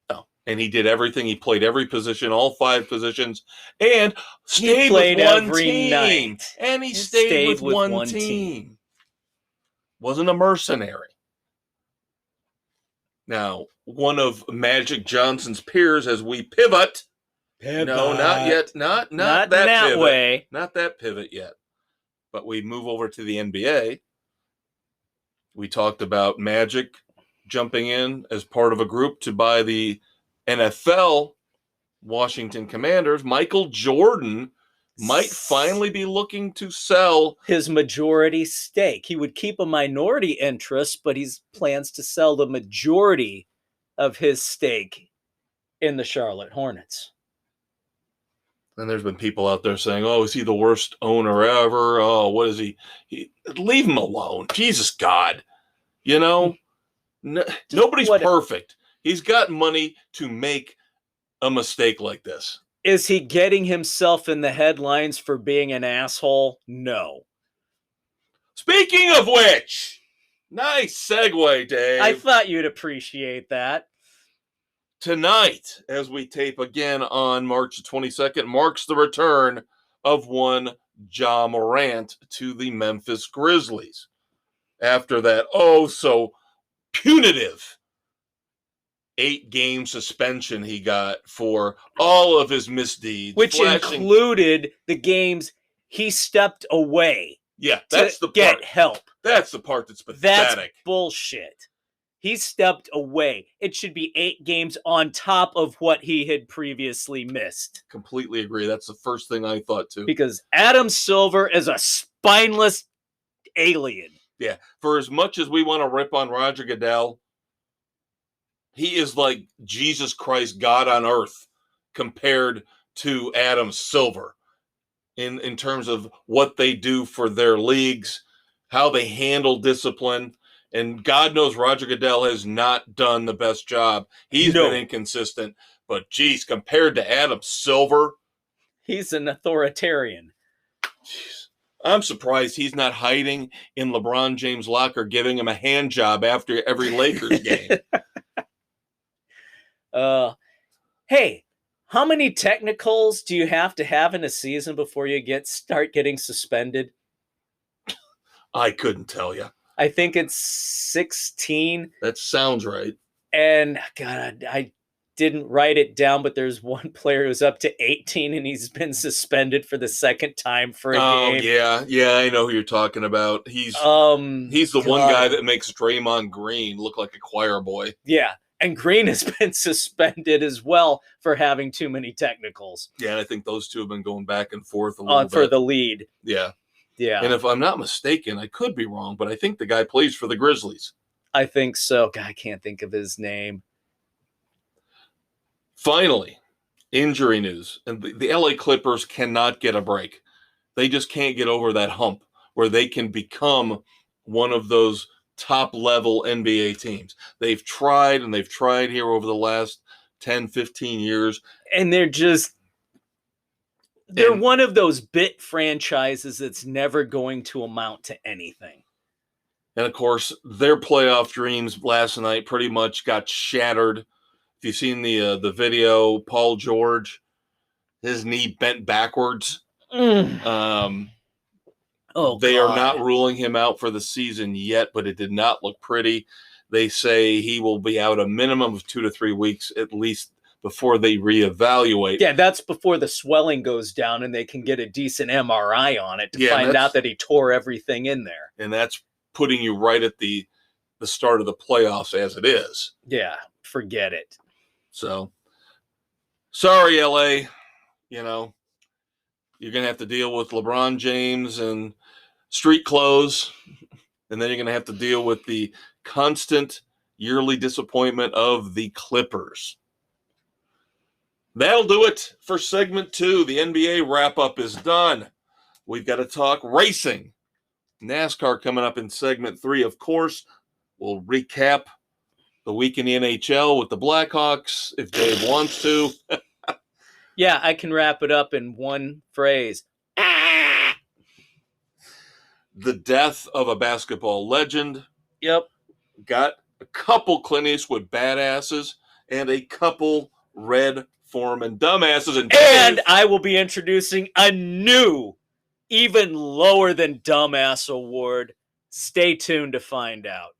No. And he did everything. He played every position, all 5 positions, and stayed with one team. Night. And he stayed with one team. Wasn't a mercenary. Now, one of Magic Johnson's peers, as we pivot. No, not yet. Not that pivot. Way. Not that pivot yet. But we move over to the NBA. We talked about Magic jumping in as part of a group to buy the NFL Washington Commanders. Michael Jordan might finally be looking to sell his majority stake. He would keep a minority interest, but he plans to sell the majority of his stake in the Charlotte Hornets. And there's been people out there saying, oh, is he the worst owner ever? Oh, what is he? Leave him alone. Jesus God. Nobody's perfect. He's got money to make a mistake like this. Is he getting himself in the headlines for being an asshole? No. Speaking of which, nice segue, Dave. I thought you'd appreciate that. Tonight, as we tape again on March 22nd, marks the return of one Ja Morant to the Memphis Grizzlies. After that, so punitive 8-game suspension he got for all of his misdeeds. Which included the games he stepped away. Yeah, that's the part. Get help. That's the part that's pathetic. That's bullshit. He stepped away. It should be 8 games on top of what he had previously missed. Completely agree. That's the first thing I thought too. Because Adam Silver is a spineless alien. Yeah. For as much as we want to rip on Roger Goodell, he is like Jesus Christ, God on earth, compared to Adam Silver in terms of what they do for their leagues, how they handle discipline. And God knows Roger Goodell has not done the best job. He's been inconsistent. But, geez, compared to Adam Silver. He's an authoritarian. Jeez. I'm surprised he's not hiding in LeBron James' locker giving him a hand job after every Lakers game. Hey, how many technicals do you have to have in a season before you start getting suspended? I couldn't tell you. I think it's 16. That sounds right. And God, I didn't write it down, but there's one player who's up to 18 and he's been suspended for the second time for a game. Yeah, I know who you're talking about. He's the one guy that makes Draymond Green look like a choir boy. Yeah, and Green has been suspended as well for having too many technicals. Yeah, and I think those two have been going back and forth a little bit. For the lead. Yeah. Yeah. And if I'm not mistaken, I could be wrong, but I think the guy plays for the Grizzlies. I think so. God, I can't think of his name. Finally, injury news. And the LA Clippers cannot get a break. They just can't get over that hump where they can become one of those top-level NBA teams. They've tried here over the last 10, 15 years. And they're one of those bit franchises that's never going to amount to anything. And, of course, their playoff dreams last night pretty much got shattered. If you've seen the video, Paul George, his knee bent backwards. They are not ruling him out for the season yet, but it did not look pretty. They say he will be out a minimum of 2 to 3 weeks at least before they reevaluate. Yeah, that's before the swelling goes down and they can get a decent MRI on it to find out that he tore everything in there. And that's putting you right at the start of the playoffs as it is. Yeah, forget it. So, sorry, LA. You're going to have to deal with LeBron James and street clothes. And then you're going to have to deal with the constant yearly disappointment of the Clippers. That'll do it for segment 2. The NBA wrap-up is done. We've got to talk racing. NASCAR coming up in segment 3. Of course, we'll recap the week in the NHL with the Blackhawks if Dave wants to. Yeah, I can wrap it up in one phrase. The death of a basketball legend. Yep. Got a couple Clint Eastwood badasses and a couple Red Foreman dumbasses. And I will be introducing a new, even lower than dumbass award. Stay tuned to find out.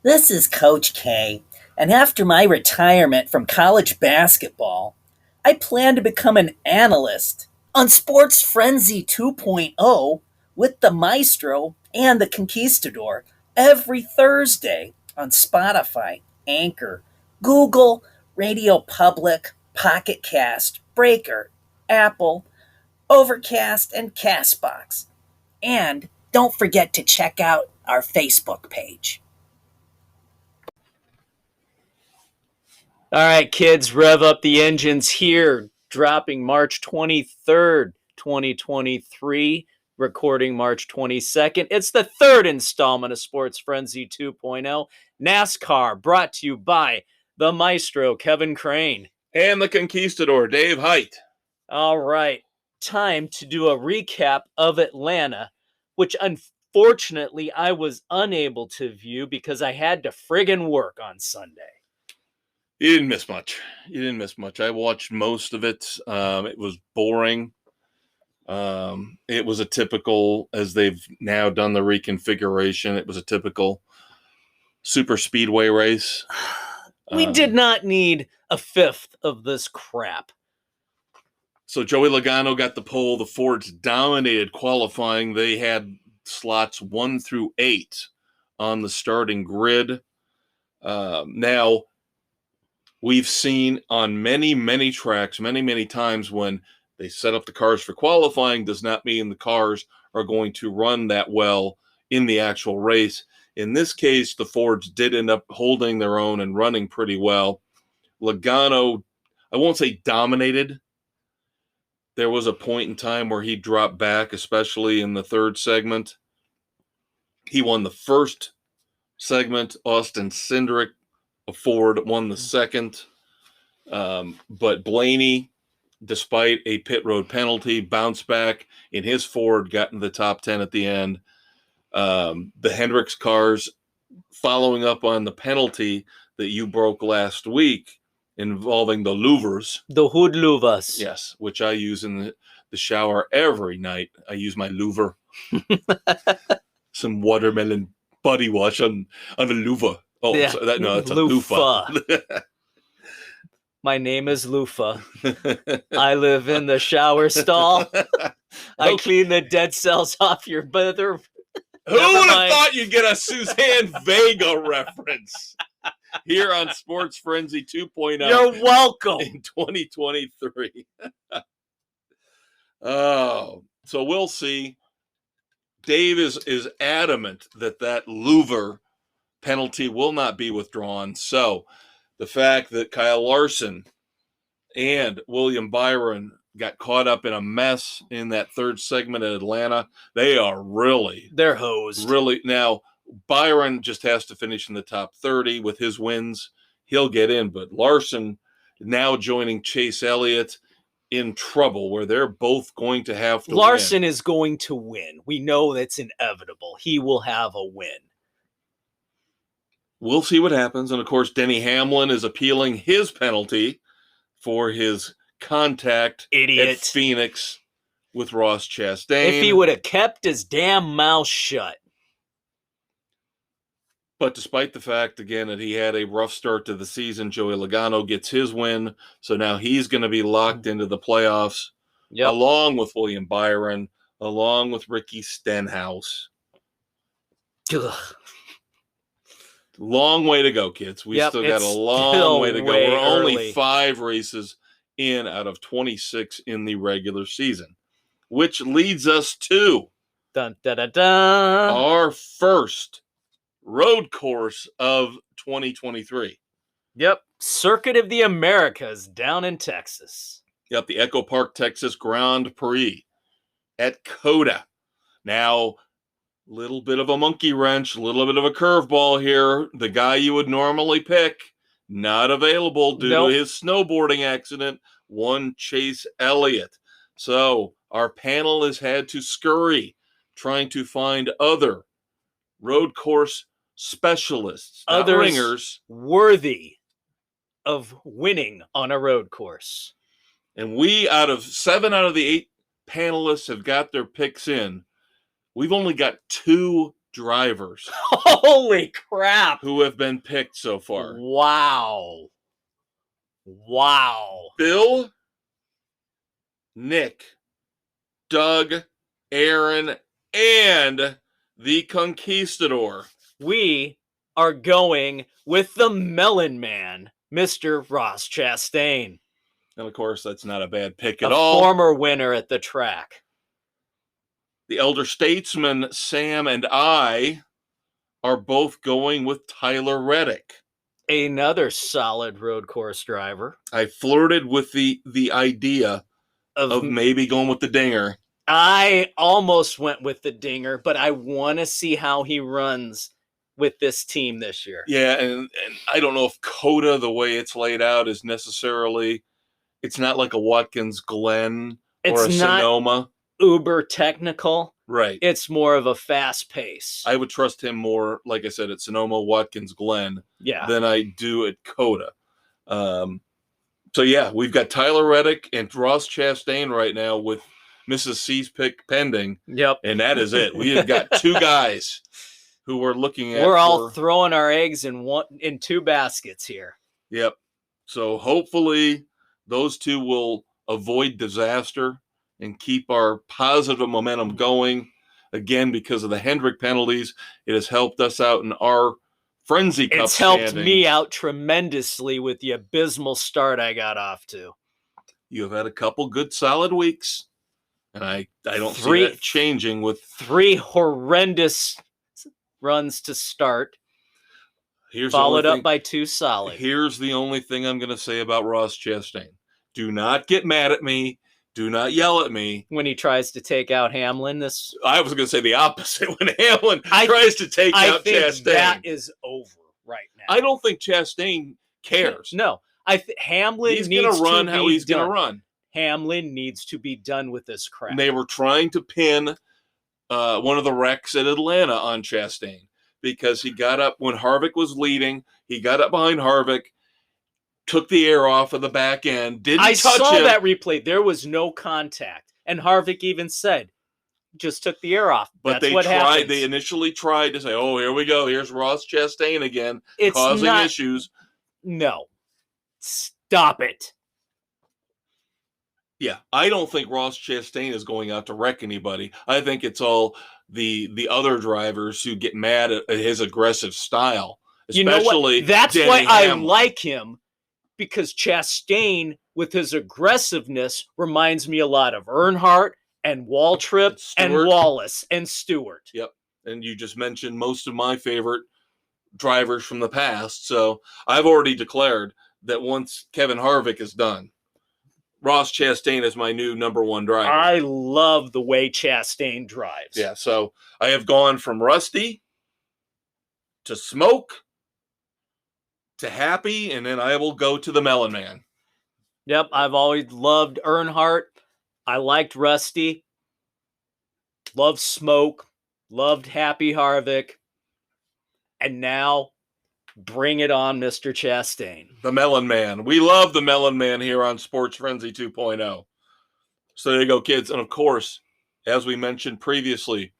This is Coach K, and after my retirement from college basketball, I plan to become an analyst on Sports Frenzy 2.0 with the Maestro and the Conquistador every Thursday on Spotify, Anchor, Google, Radio Public, Pocket Cast, Breaker, Apple, Overcast, and Castbox. And don't forget to check out our Facebook page. All right, kids, rev up the engines here. Dropping March 23rd, 2023. Recording March 22nd. It's the third installment of Sports Frenzy 2.0. NASCAR, brought to you by the Maestro, Kevin Crane. And the Conquistador, Dave Height. All right, time to do a recap of Atlanta, which unfortunately I was unable to view because I had to friggin' work on Sunday. You didn't miss much. I watched most of it. It was boring. It was a typical, as they've now done the reconfiguration, it was a typical super speedway race. We did not need a fifth of this crap. So Joey Logano got the pole. The Fords dominated qualifying. They had slots 1 through 8 on the starting grid. Now, we've seen on many tracks, many times when they set up the cars for qualifying does not mean the cars are going to run that well in the actual race. In this case, the Fords did end up holding their own and running pretty well. Logano, I won't say dominated. There was a point in time where he dropped back, especially in the third segment. He won the first segment. Austin Cindric, a Ford, won the second. But Blaney, despite a pit road penalty, bounced back in his Ford, got in the top 10 at the end. The Hendricks cars, following up on the penalty that you broke last week involving the louvers. The hood louvers. Yes, which I use in the shower every night. I use my louver. Some watermelon body wash on a louver. Oh, yeah. It's a loofah. My name is Lufa. I live in the shower stall. I clean the dead cells off your mother. Who would have thought you'd get a Suzanne Vega reference here on Sports Frenzy 2.0? You're welcome. In 2023. Oh, so we'll see. Dave is adamant that louver penalty will not be withdrawn. So the fact that Kyle Larson and William Byron got caught up in a mess in that third segment at Atlanta, they're hosed. Really. Now, Byron just has to finish in the top 30 with his wins. He'll get in, but Larson now joining Chase Elliott in trouble where they're both going to have to Larson is going to win. We know that's inevitable. He will have a win. We'll see what happens. And, of course, Denny Hamlin is appealing his penalty for his contact at Phoenix with Ross Chastain. If he would have kept his damn mouth shut. But despite the fact, again, that he had a rough start to the season, Joey Logano gets his win. So now he's going to be locked into the playoffs, along with William Byron, along with Ricky Stenhouse. Ugh. Long way to go, kids. We still got a long way to go. We're only 5 races in out of 26 in the regular season, which leads us to our first road course of 2023. Yep. Circuit of the Americas down in Texas. Yep. The Echo Park, Texas Grand Prix at COTA. Now, little bit of a monkey wrench, a little bit of a curveball here. The guy you would normally pick, not available due to his snowboarding accident, one Chase Elliott. So our panel has had to scurry trying to find other road course specialists, others ringers, worthy of winning on a road course. And we, out of 7 out of the 8 panelists have got their picks in. We've only got 2 drivers. Holy crap. Who have been picked so far. Wow. Bill, Nick, Doug, Aaron, and the Conquistador. We are going with the Melon Man, Mr. Ross Chastain. And, of course, that's not a bad pick A at all. former winner at the track. The elder statesman, Sam, and I are both going with Tyler Reddick. Another solid road course driver. I flirted with the idea of maybe going with the Dinger. I almost went with the Dinger, but I want to see how he runs with this team this year. Yeah, and I don't know if COTA, the way it's laid out, is necessarily, it's not like a Watkins Glen or a Sonoma. Uber technical. Right. It's more of a fast pace. I would trust him more, like I said, at Sonoma, Watkins Glen than I do at COTA. So, yeah, we've got Tyler Reddick and Ross Chastain right now with Mrs. C's pick pending. Yep. And that is it. We have got two guys who we're looking at. We're all throwing our eggs in two baskets here. Yep. So hopefully those two will avoid disaster and keep our positive momentum going. Again, because of the Hendrick penalties, it has helped us out in our Frenzy Cup It's helped standings. me out tremendously with the abysmal start I got off to. You have had a couple good solid weeks, and I don't see that changing with 3 horrendous runs to start, followed up by 2 solid. Here's the only thing I'm going to say about Ross Chastain. Do not get mad at me. Do not yell at me. When he tries to take out Hamlin. I was going to say the opposite. When Hamlin tries to take out Chastain. That is over right now. I don't think Chastain cares. No. Hamlin he's going to run how he's going to run. Hamlin needs to be done with this crap. And they were trying to pin one of the wrecks at Atlanta on Chastain because he got up when Harvick was leading. He got up behind Harvick, took the air off of the back end, didn't touch him. I saw that replay. There was no contact. And Harvick even said, just took the air off. But That's what happens. They initially tried to say, oh, here we go. Here's Ross Chastain again, causing issues. No. Stop it. Yeah, I don't think Ross Chastain is going out to wreck anybody. I think it's all the other drivers who get mad at his aggressive style. Especially you know what? That's Denny why Hamlin. I like him, because Chastain, with his aggressiveness, reminds me a lot of Earnhardt and Waltrip and Wallace and Stewart. Yep, and you just mentioned most of my favorite drivers from the past. So I've already declared that once Kevin Harvick is done, Ross Chastain is my new number 1 driver. I love the way Chastain drives. Yeah, so I have gone from Rusty to Smoke to Happy, and then I will go to the Melon Man. Yep, I've always loved Earnhardt. I liked Rusty. Loved Smoke. Loved Happy Harvick. And now, bring it on, Mr. Chastain. The Melon Man. We love the Melon Man here on Sports Frenzy 2.0. So there you go, kids. And of course, as we mentioned previously,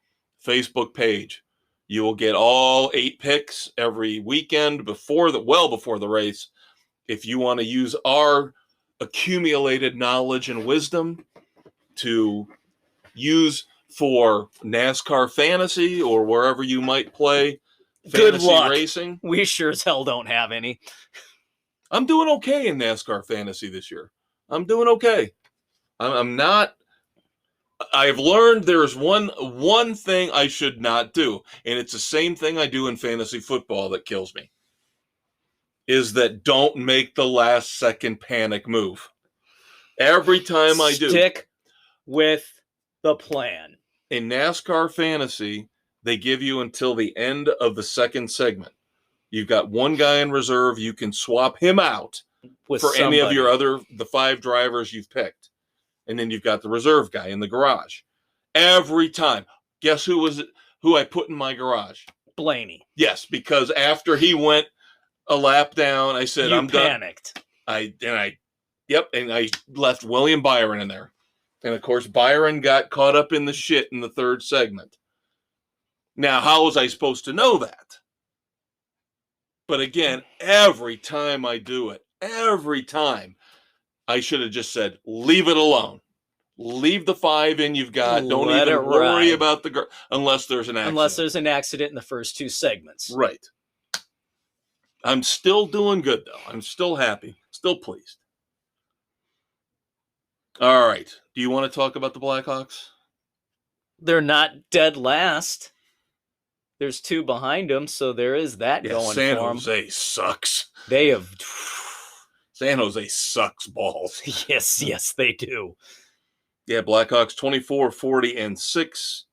Facebook page. You will get all 8 picks every weekend before the race. If you want to use our accumulated knowledge and wisdom to use for NASCAR fantasy or wherever you might play fantasy racing. We sure as hell don't have any. I'm doing okay in NASCAR fantasy this year. I'm doing okay. I'm not. I've learned there is one thing I should not do, and it's the same thing I do in fantasy football that kills me, is that don't make the last second panic move. Every time I do. Stick with the plan. In NASCAR fantasy, they give you until the end of the second segment. You've got one guy in reserve. You can swap him out for any of the 5 drivers you've picked. And then you've got the reserve guy in the garage. Every time. Guess who I put in my garage? Blaney. Yes, because after he went a lap down, I said, I'm done. Panicked. And I left William Byron in there. And of course, Byron got caught up in the shit in the 3rd segment. Now, how was I supposed to know that? But again, every time I do it, I should have just said, leave it alone. Leave the 5 in you've got. Don't even worry about unless there's an accident. Unless there's an accident in the first 2 segments. Right. I'm still doing good, though. I'm still happy, still pleased. All right. Do you want to talk about the Blackhawks? They're not dead last. There's 2 behind them, so there is that going San for them. Jose sucks. They have... San Jose sucks balls. Yes, they do. Yeah, Blackhawks 24, 40, and 6,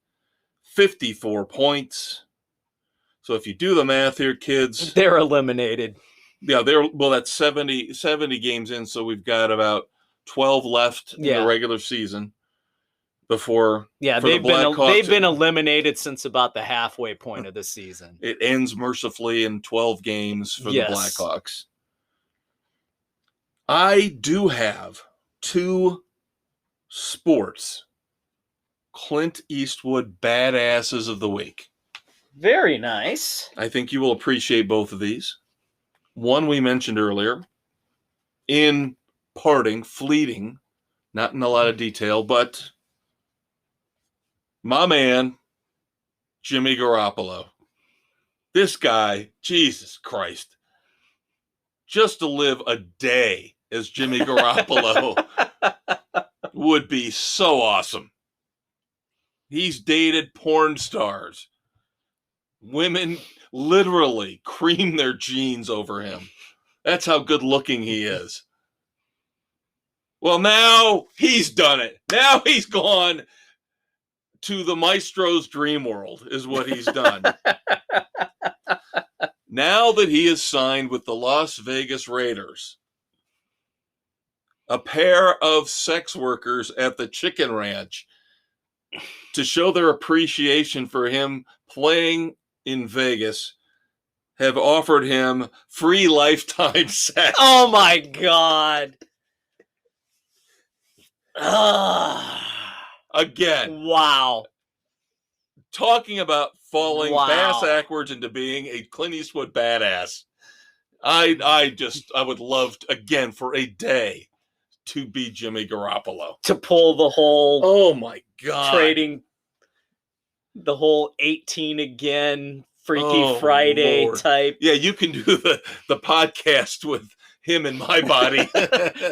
54 points. So if you do the math here, kids, they're eliminated. Yeah, that's 70 games in, so we've got about 12 left in the regular season before. They've been eliminated since about the halfway point of the season. It ends mercifully in 12 games for the Blackhawks. I do have 2 sports Clint Eastwood badasses of the week. Very nice. I think you will appreciate both of these. One we mentioned earlier, in parting, fleeting, not in a lot of detail, but my man, Jimmy Garoppolo. This guy, Jesus Christ, just to live a day as Jimmy Garoppolo would be so awesome. He's dated porn stars. Women literally cream their jeans over him. That's how good looking he is. Well, now he's done it. Now he's gone to the maestro's dream world is what he's done. Now that he is signed with the Las Vegas Raiders, a pair of sex workers at the Chicken Ranch, to show their appreciation for him playing in Vegas, have offered him free lifetime sex. Oh my God. Again. Wow. Talking about falling bass backwards into being a Clint Eastwood badass. I would love to, again, for a day, to be Jimmy Garoppolo. To pull the whole... Oh my God. Trading the whole 18 again, Freaky Friday Lord. type. Yeah, you can do the podcast with him and my body.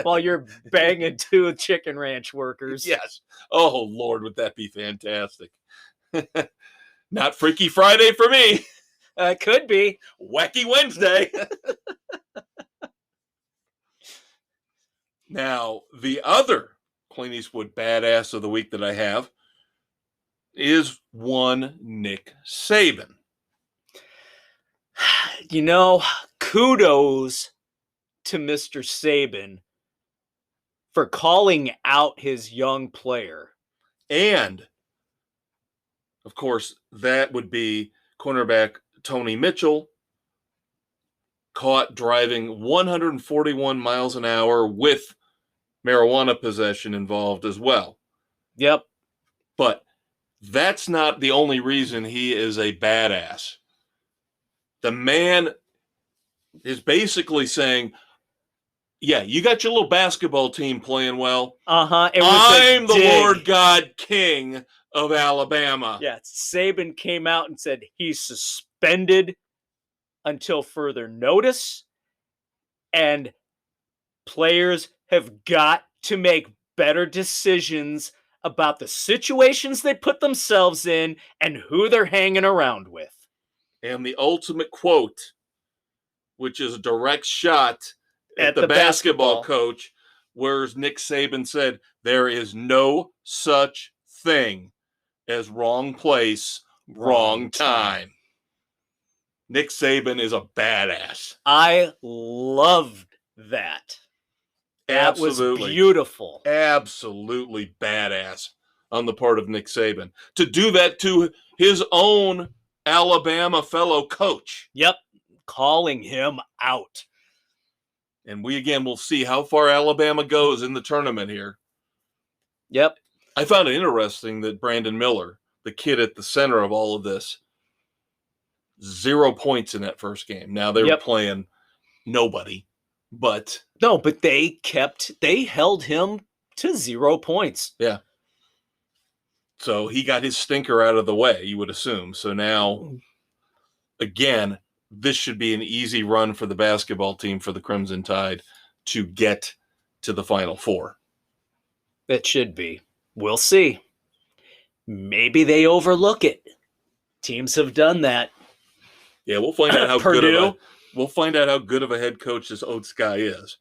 While you're banging 2 Chicken Ranch workers. Yes. Oh, Lord, would that be fantastic. Not Freaky Friday for me. Could be. Wacky Wednesday. Now, the other Clint Eastwood badass of the week that I have is one Nick Saban. You know, kudos to Mr. Saban for calling out his young player. And, of course, that would be cornerback Tony Mitchell, caught driving 141 miles an hour with marijuana possession involved as well. Yep. But that's not the only reason he is a badass. The man is basically saying, yeah, you got your little basketball team playing well. I'm the Lord God King of Alabama. Yeah, Saban came out and said he's suspended until further notice, and players have got to make better decisions about the situations they put themselves in and who they're hanging around with. And the ultimate quote, which is a direct shot at the basketball coach, where Nick Saban said, there is no such thing as wrong place, wrong time. Nick Saban is a badass. I loved that. That was beautiful. Absolutely badass on the part of Nick Saban. To do that to his own Alabama fellow coach. Yep. Calling him out. And we, again, will see how far Alabama goes in the tournament here. Yep. I found it interesting that Brandon Miller, the kid at the center of all of this, 0 points in that first game. Now, they were playing nobody, but... No, but they held him to 0 points. Yeah. So he got his stinker out of the way, you would assume. So now, again, this should be an easy run for the basketball team for the Crimson Tide to get to the Final Four. It should be. We'll see. Maybe they overlook it. Teams have done that. Yeah, we'll find out how Purdue. good of a head coach this Oats guy is.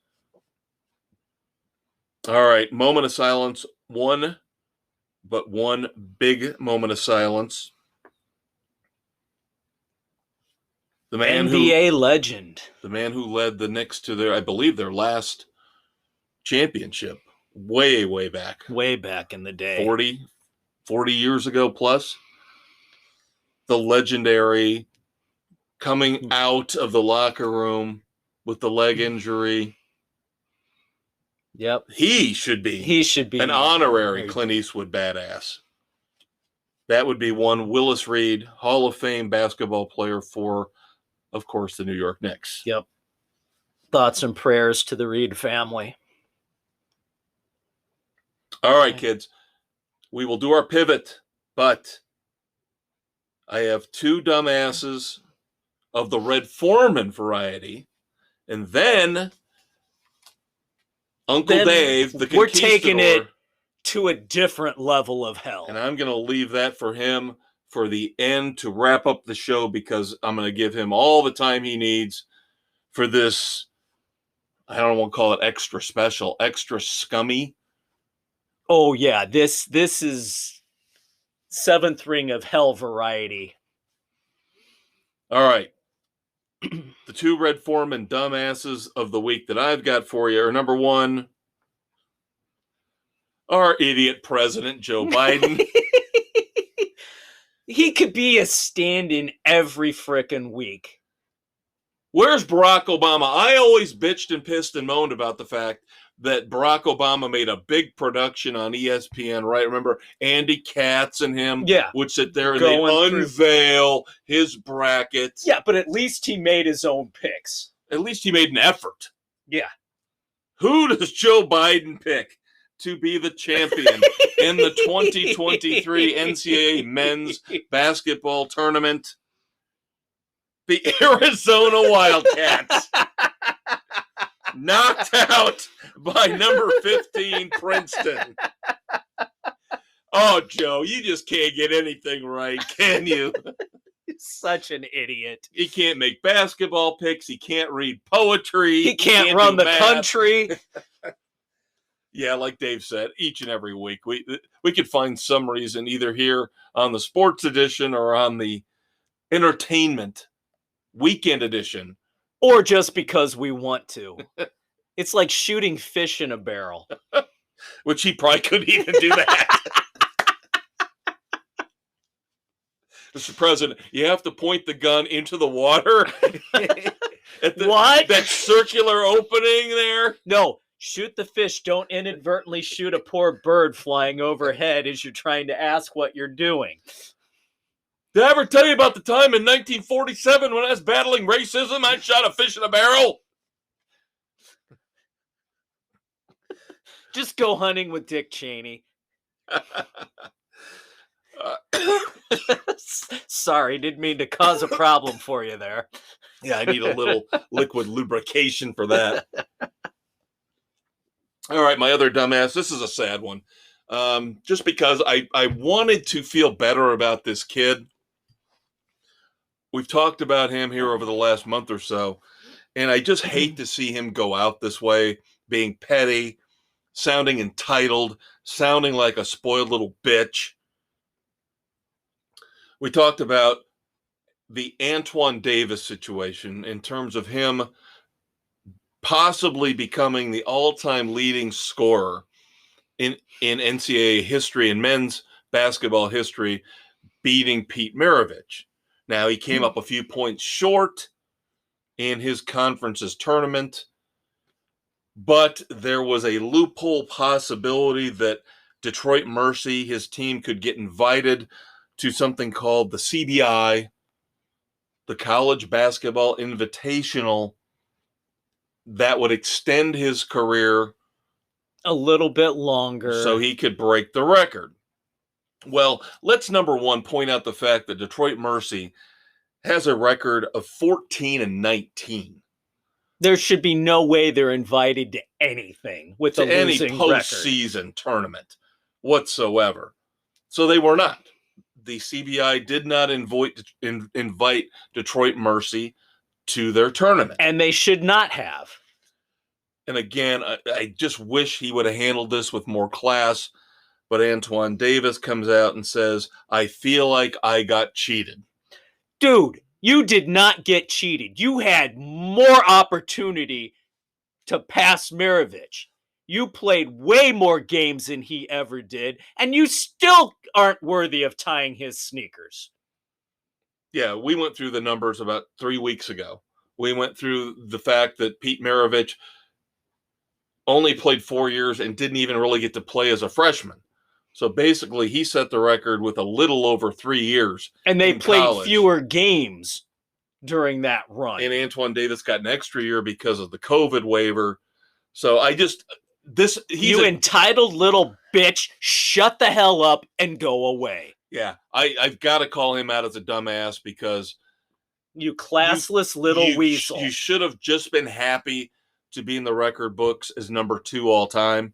All right, moment of silence. One big moment of silence. The man NBA legend. The man who led the Knicks to their last championship way back. Way back in the day. 40 years ago plus. The legendary coming out of the locker room with the leg injury. Yep. He should be an honorary Clint Eastwood badass. That would be one Willis Reed, Hall of Fame basketball player for, of course, the New York Knicks. Yep. Thoughts and prayers to the Reed family. All right, kids. We will do our pivot, but I have two dumbasses of the Red Foreman variety, and then Uncle Dave, the Conquistador. We're taking it to a different level of hell. And I'm going to leave that for him for the end to wrap up the show, because I'm going to give him all the time he needs for this. I don't want to call it extra special, extra scummy. Oh, yeah. This is seventh ring of hell variety. All right. The two Red Foreman dumbasses of the week that I've got for you are, number one, our idiot president, Joe Biden. He could be a stand-in every frickin' week. Where's Barack Obama? I always bitched and pissed and moaned about the fact that Barack Obama made a big production on ESPN, right? Remember Andy Katz and him would sit there and they'd unveil his brackets. Yeah, but at least he made his own picks. At least he made an effort. Yeah. Who does Joe Biden pick to be the champion in the 2023 NCAA men's basketball tournament? The Arizona Wildcats. Knocked out by number 15 Princeton. Oh, Joe, you just can't get anything right, can you? Such an idiot. He can't make basketball picks. He can't read poetry. He can't run the country. Yeah, like Dave said, each and every week we could find some reason, either here on the sports edition or on the entertainment weekend edition, or just because we want to. It's like shooting fish in a barrel. Which he probably couldn't even do that. Mr. President, you have to point the gun into the water. What? That circular opening there? No, shoot the fish. Don't inadvertently shoot a poor bird flying overhead as you're trying to ask what you're doing. Did I ever tell you about the time in 1947 when I was battling racism, I shot a fish in a barrel? Just go hunting with Dick Cheney. Sorry, didn't mean to cause a problem for you there. Yeah, I need a little liquid lubrication for that. All right, my other dumbass. This is a sad one. Just because I wanted to feel better about this kid. We've talked about him here over the last month or so, and I just hate to see him go out this way, being petty, sounding entitled, sounding like a spoiled little bitch. We talked about the Antoine Davis situation in terms of him possibly becoming the all-time leading scorer in NCAA history and men's basketball history, beating Pete Maravich. Now, he came up a few points short in his conference's tournament, but there was a loophole possibility that Detroit Mercy, his team, could get invited to something called the CBI, the College Basketball Invitational, that would extend his career a little bit longer so he could break the record. Well, let's, number one, point out the fact that Detroit Mercy has a record of 14-19. There should be no way they're invited to anything with a To any losing record. postseason tournament whatsoever. So they were not. The CBI did not invite Detroit Mercy to their tournament. And they should not have. And again, I just wish he would have handled this with more class. But Antoine Davis comes out and says, I feel like I got cheated. Dude, you did not get cheated. You had more opportunity to pass Maravich. You played way more games than he ever did, and you still aren't worthy of tying his sneakers. Yeah, we went through the numbers about 3 weeks ago. We went through the fact that Pete Maravich only played 4 years and didn't even really get to play as a freshman. So basically, he set the record with a little over 3 years. And they played college. fewer games during that run. And Antoine Davis got an extra year because of the COVID waiver. So you entitled little bitch, shut the hell up and go away. Yeah, I've got to call him out as a dumbass because you classless little weasel. You should have just been happy to be in the record books as number 2 all time.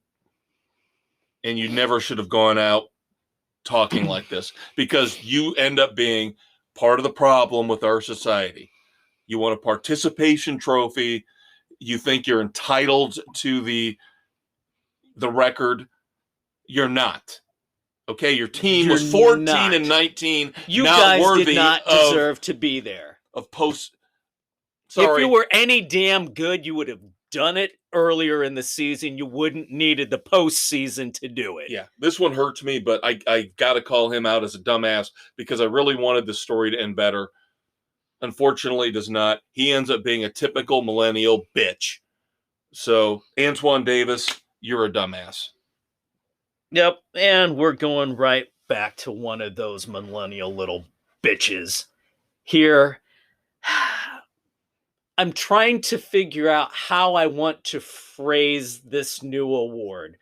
And you never should have gone out talking like this because you end up being part of the problem with our society. You want a participation trophy. You think you're entitled to the record. You're not. Okay, your team was 14-19. You not guys worthy did not deserve to be there. If you were any damn good, you would have done it earlier in the season. You wouldn't needed the postseason to do it. Yeah, this one hurts me, but I got to call him out as a dumbass because I really wanted this story to end better. Unfortunately, it does not. He ends up being a typical millennial bitch. So, Antoine Davis, you're a dumbass. Yep, and we're going right back to one of those millennial little bitches. Here, I'm trying to figure out how I want to phrase this new award.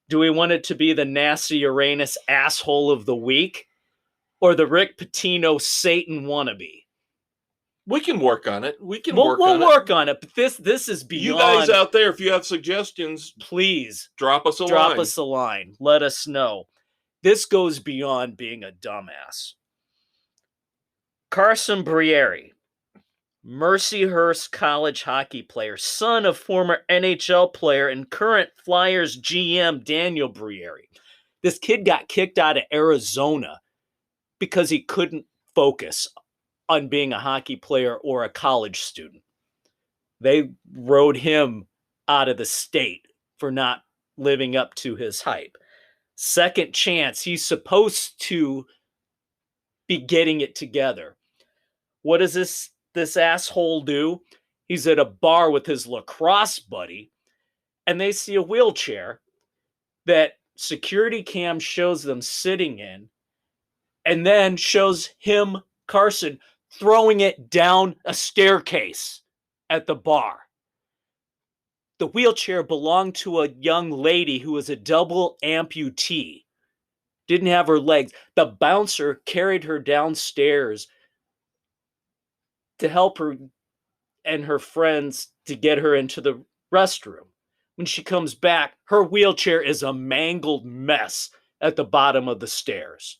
Do we want it to be the NASA Uranus asshole of the week or the Rick Pitino Satan wannabe? We can work on it. We'll work on it. But this is beyond. You guys out there, if you have suggestions, please drop us a line. Drop us a line. Let us know. This goes beyond being a dumbass. Carson Briere, Mercyhurst College hockey player, son of former NHL player and current Flyers GM Daniel Briere. This kid got kicked out of Arizona because he couldn't focus on being a hockey player or a college student. They rode him out of the state for not living up to his hype. Second chance, he's supposed to be getting it together. What does this asshole do? He's at a bar with his lacrosse buddy, and they see a wheelchair that security cam shows them sitting in, and then shows him, Carson, throwing it down a staircase at the bar. The wheelchair belonged to a young lady who was a double amputee. Didn't have her legs. The bouncer carried her downstairs to help her and her friends to get her into the restroom. When she comes back, her wheelchair is a mangled mess at the bottom of the stairs.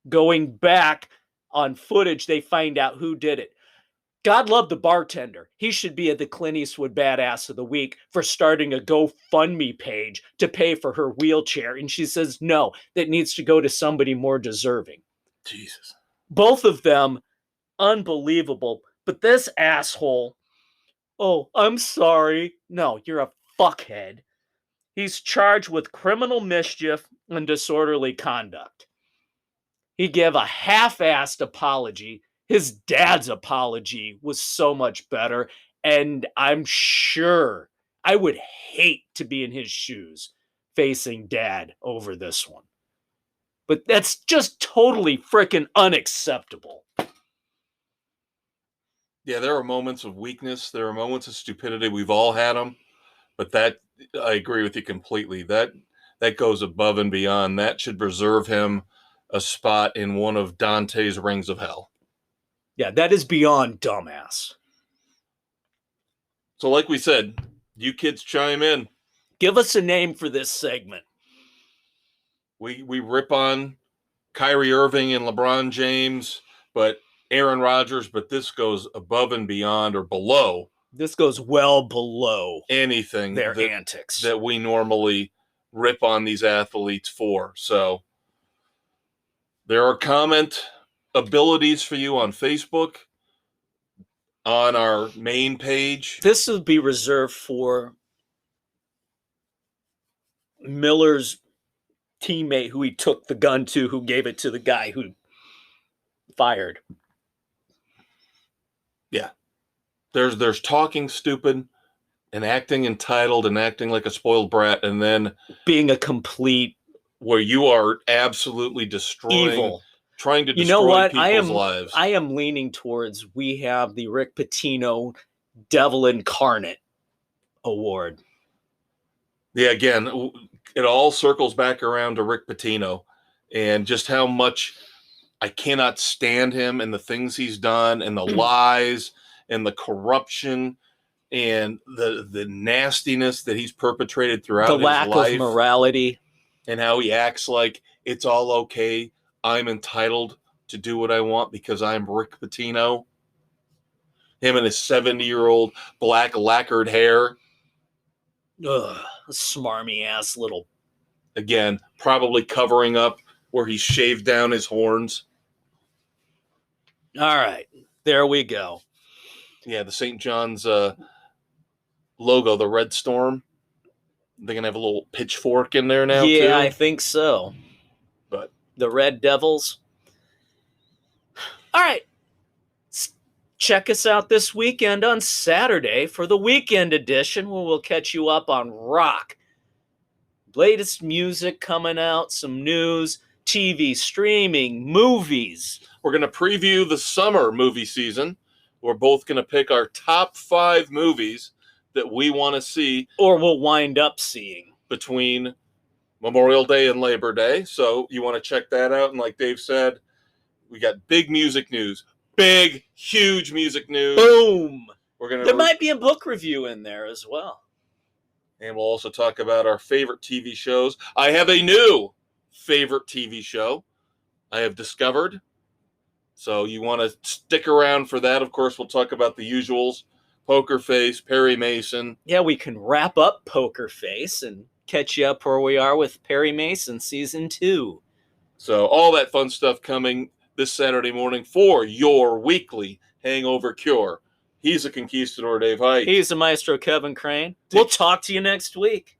Going back on footage, they find out who did it. God love the bartender. He should be at the Clint Eastwood Badass of the Week for starting a GoFundMe page to pay for her wheelchair. And she says, no, that needs to go to somebody more deserving. Jesus. Both of them, unbelievable. But this asshole, oh, I'm sorry. No, you're a fuckhead. He's charged with criminal mischief and disorderly conduct. He gave a half-assed apology. His dad's apology was so much better, and I'm sure I would hate to be in his shoes facing dad over this one. But that's just totally freaking unacceptable. Yeah, there are moments of weakness. There are moments of stupidity. We've all had them. But that, I agree with you completely. That goes above and beyond. That should reserve him a spot in one of Dante's Rings of Hell. Yeah, that is beyond dumbass. So like we said, you kids chime in. Give us a name for this segment. We rip on Kyrie Irving and LeBron James, but Aaron Rodgers, but this goes above and beyond or below. This goes well below anything their antics that we normally rip on these athletes for. So there are comment abilities for you on Facebook, on our main page. This will be reserved for Miller's teammate who he took the gun to, who gave it to the guy who fired. Yeah. There's talking stupid and acting entitled and acting like a spoiled brat, and then being a complete where you are absolutely destroying, evil, trying to destroy people's lives. I am leaning towards we have the Rick Pitino Devil Incarnate Award. Yeah, again, it all circles back around to Rick Pitino and just how much I cannot stand him and the things he's done and the lies and the corruption and the nastiness that he's perpetrated throughout his life. The lack of morality. And how he acts like it's all okay. I'm entitled to do what I want because I'm Rick Pitino. Him and his 70-year-old black lacquered hair. Ugh, smarmy ass little. Again, probably covering up where he shaved down his horns. All right, there we go. Yeah, the St. John's logo, the Red Storm. They're going to have a little pitchfork in there now, yeah, too. I think so. But the Red Devils. All right. Check us out this weekend on Saturday for the weekend edition where we'll catch you up on rock. Latest music coming out, some news, TV, streaming, movies. We're going to preview the summer movie season. We're both going to pick our top 5 movies that we want to see. Or we'll wind up seeing. Between Memorial Day and Labor Day. So you want to check that out. And like Dave said, we got big music news. Big, huge music news. Boom! There might be a book review in there as well. And we'll also talk about our favorite TV shows. I have a new favorite TV show I have discovered. So you want to stick around for that. Of course, we'll talk about the usuals. Poker Face, Perry Mason. Yeah, we can wrap up Poker Face and catch you up where we are with Perry Mason Season 2. So all that fun stuff coming this Saturday morning for your weekly hangover cure. He's a conquistador, Dave Height. He's a maestro, Kevin Crane. We'll talk to you next week.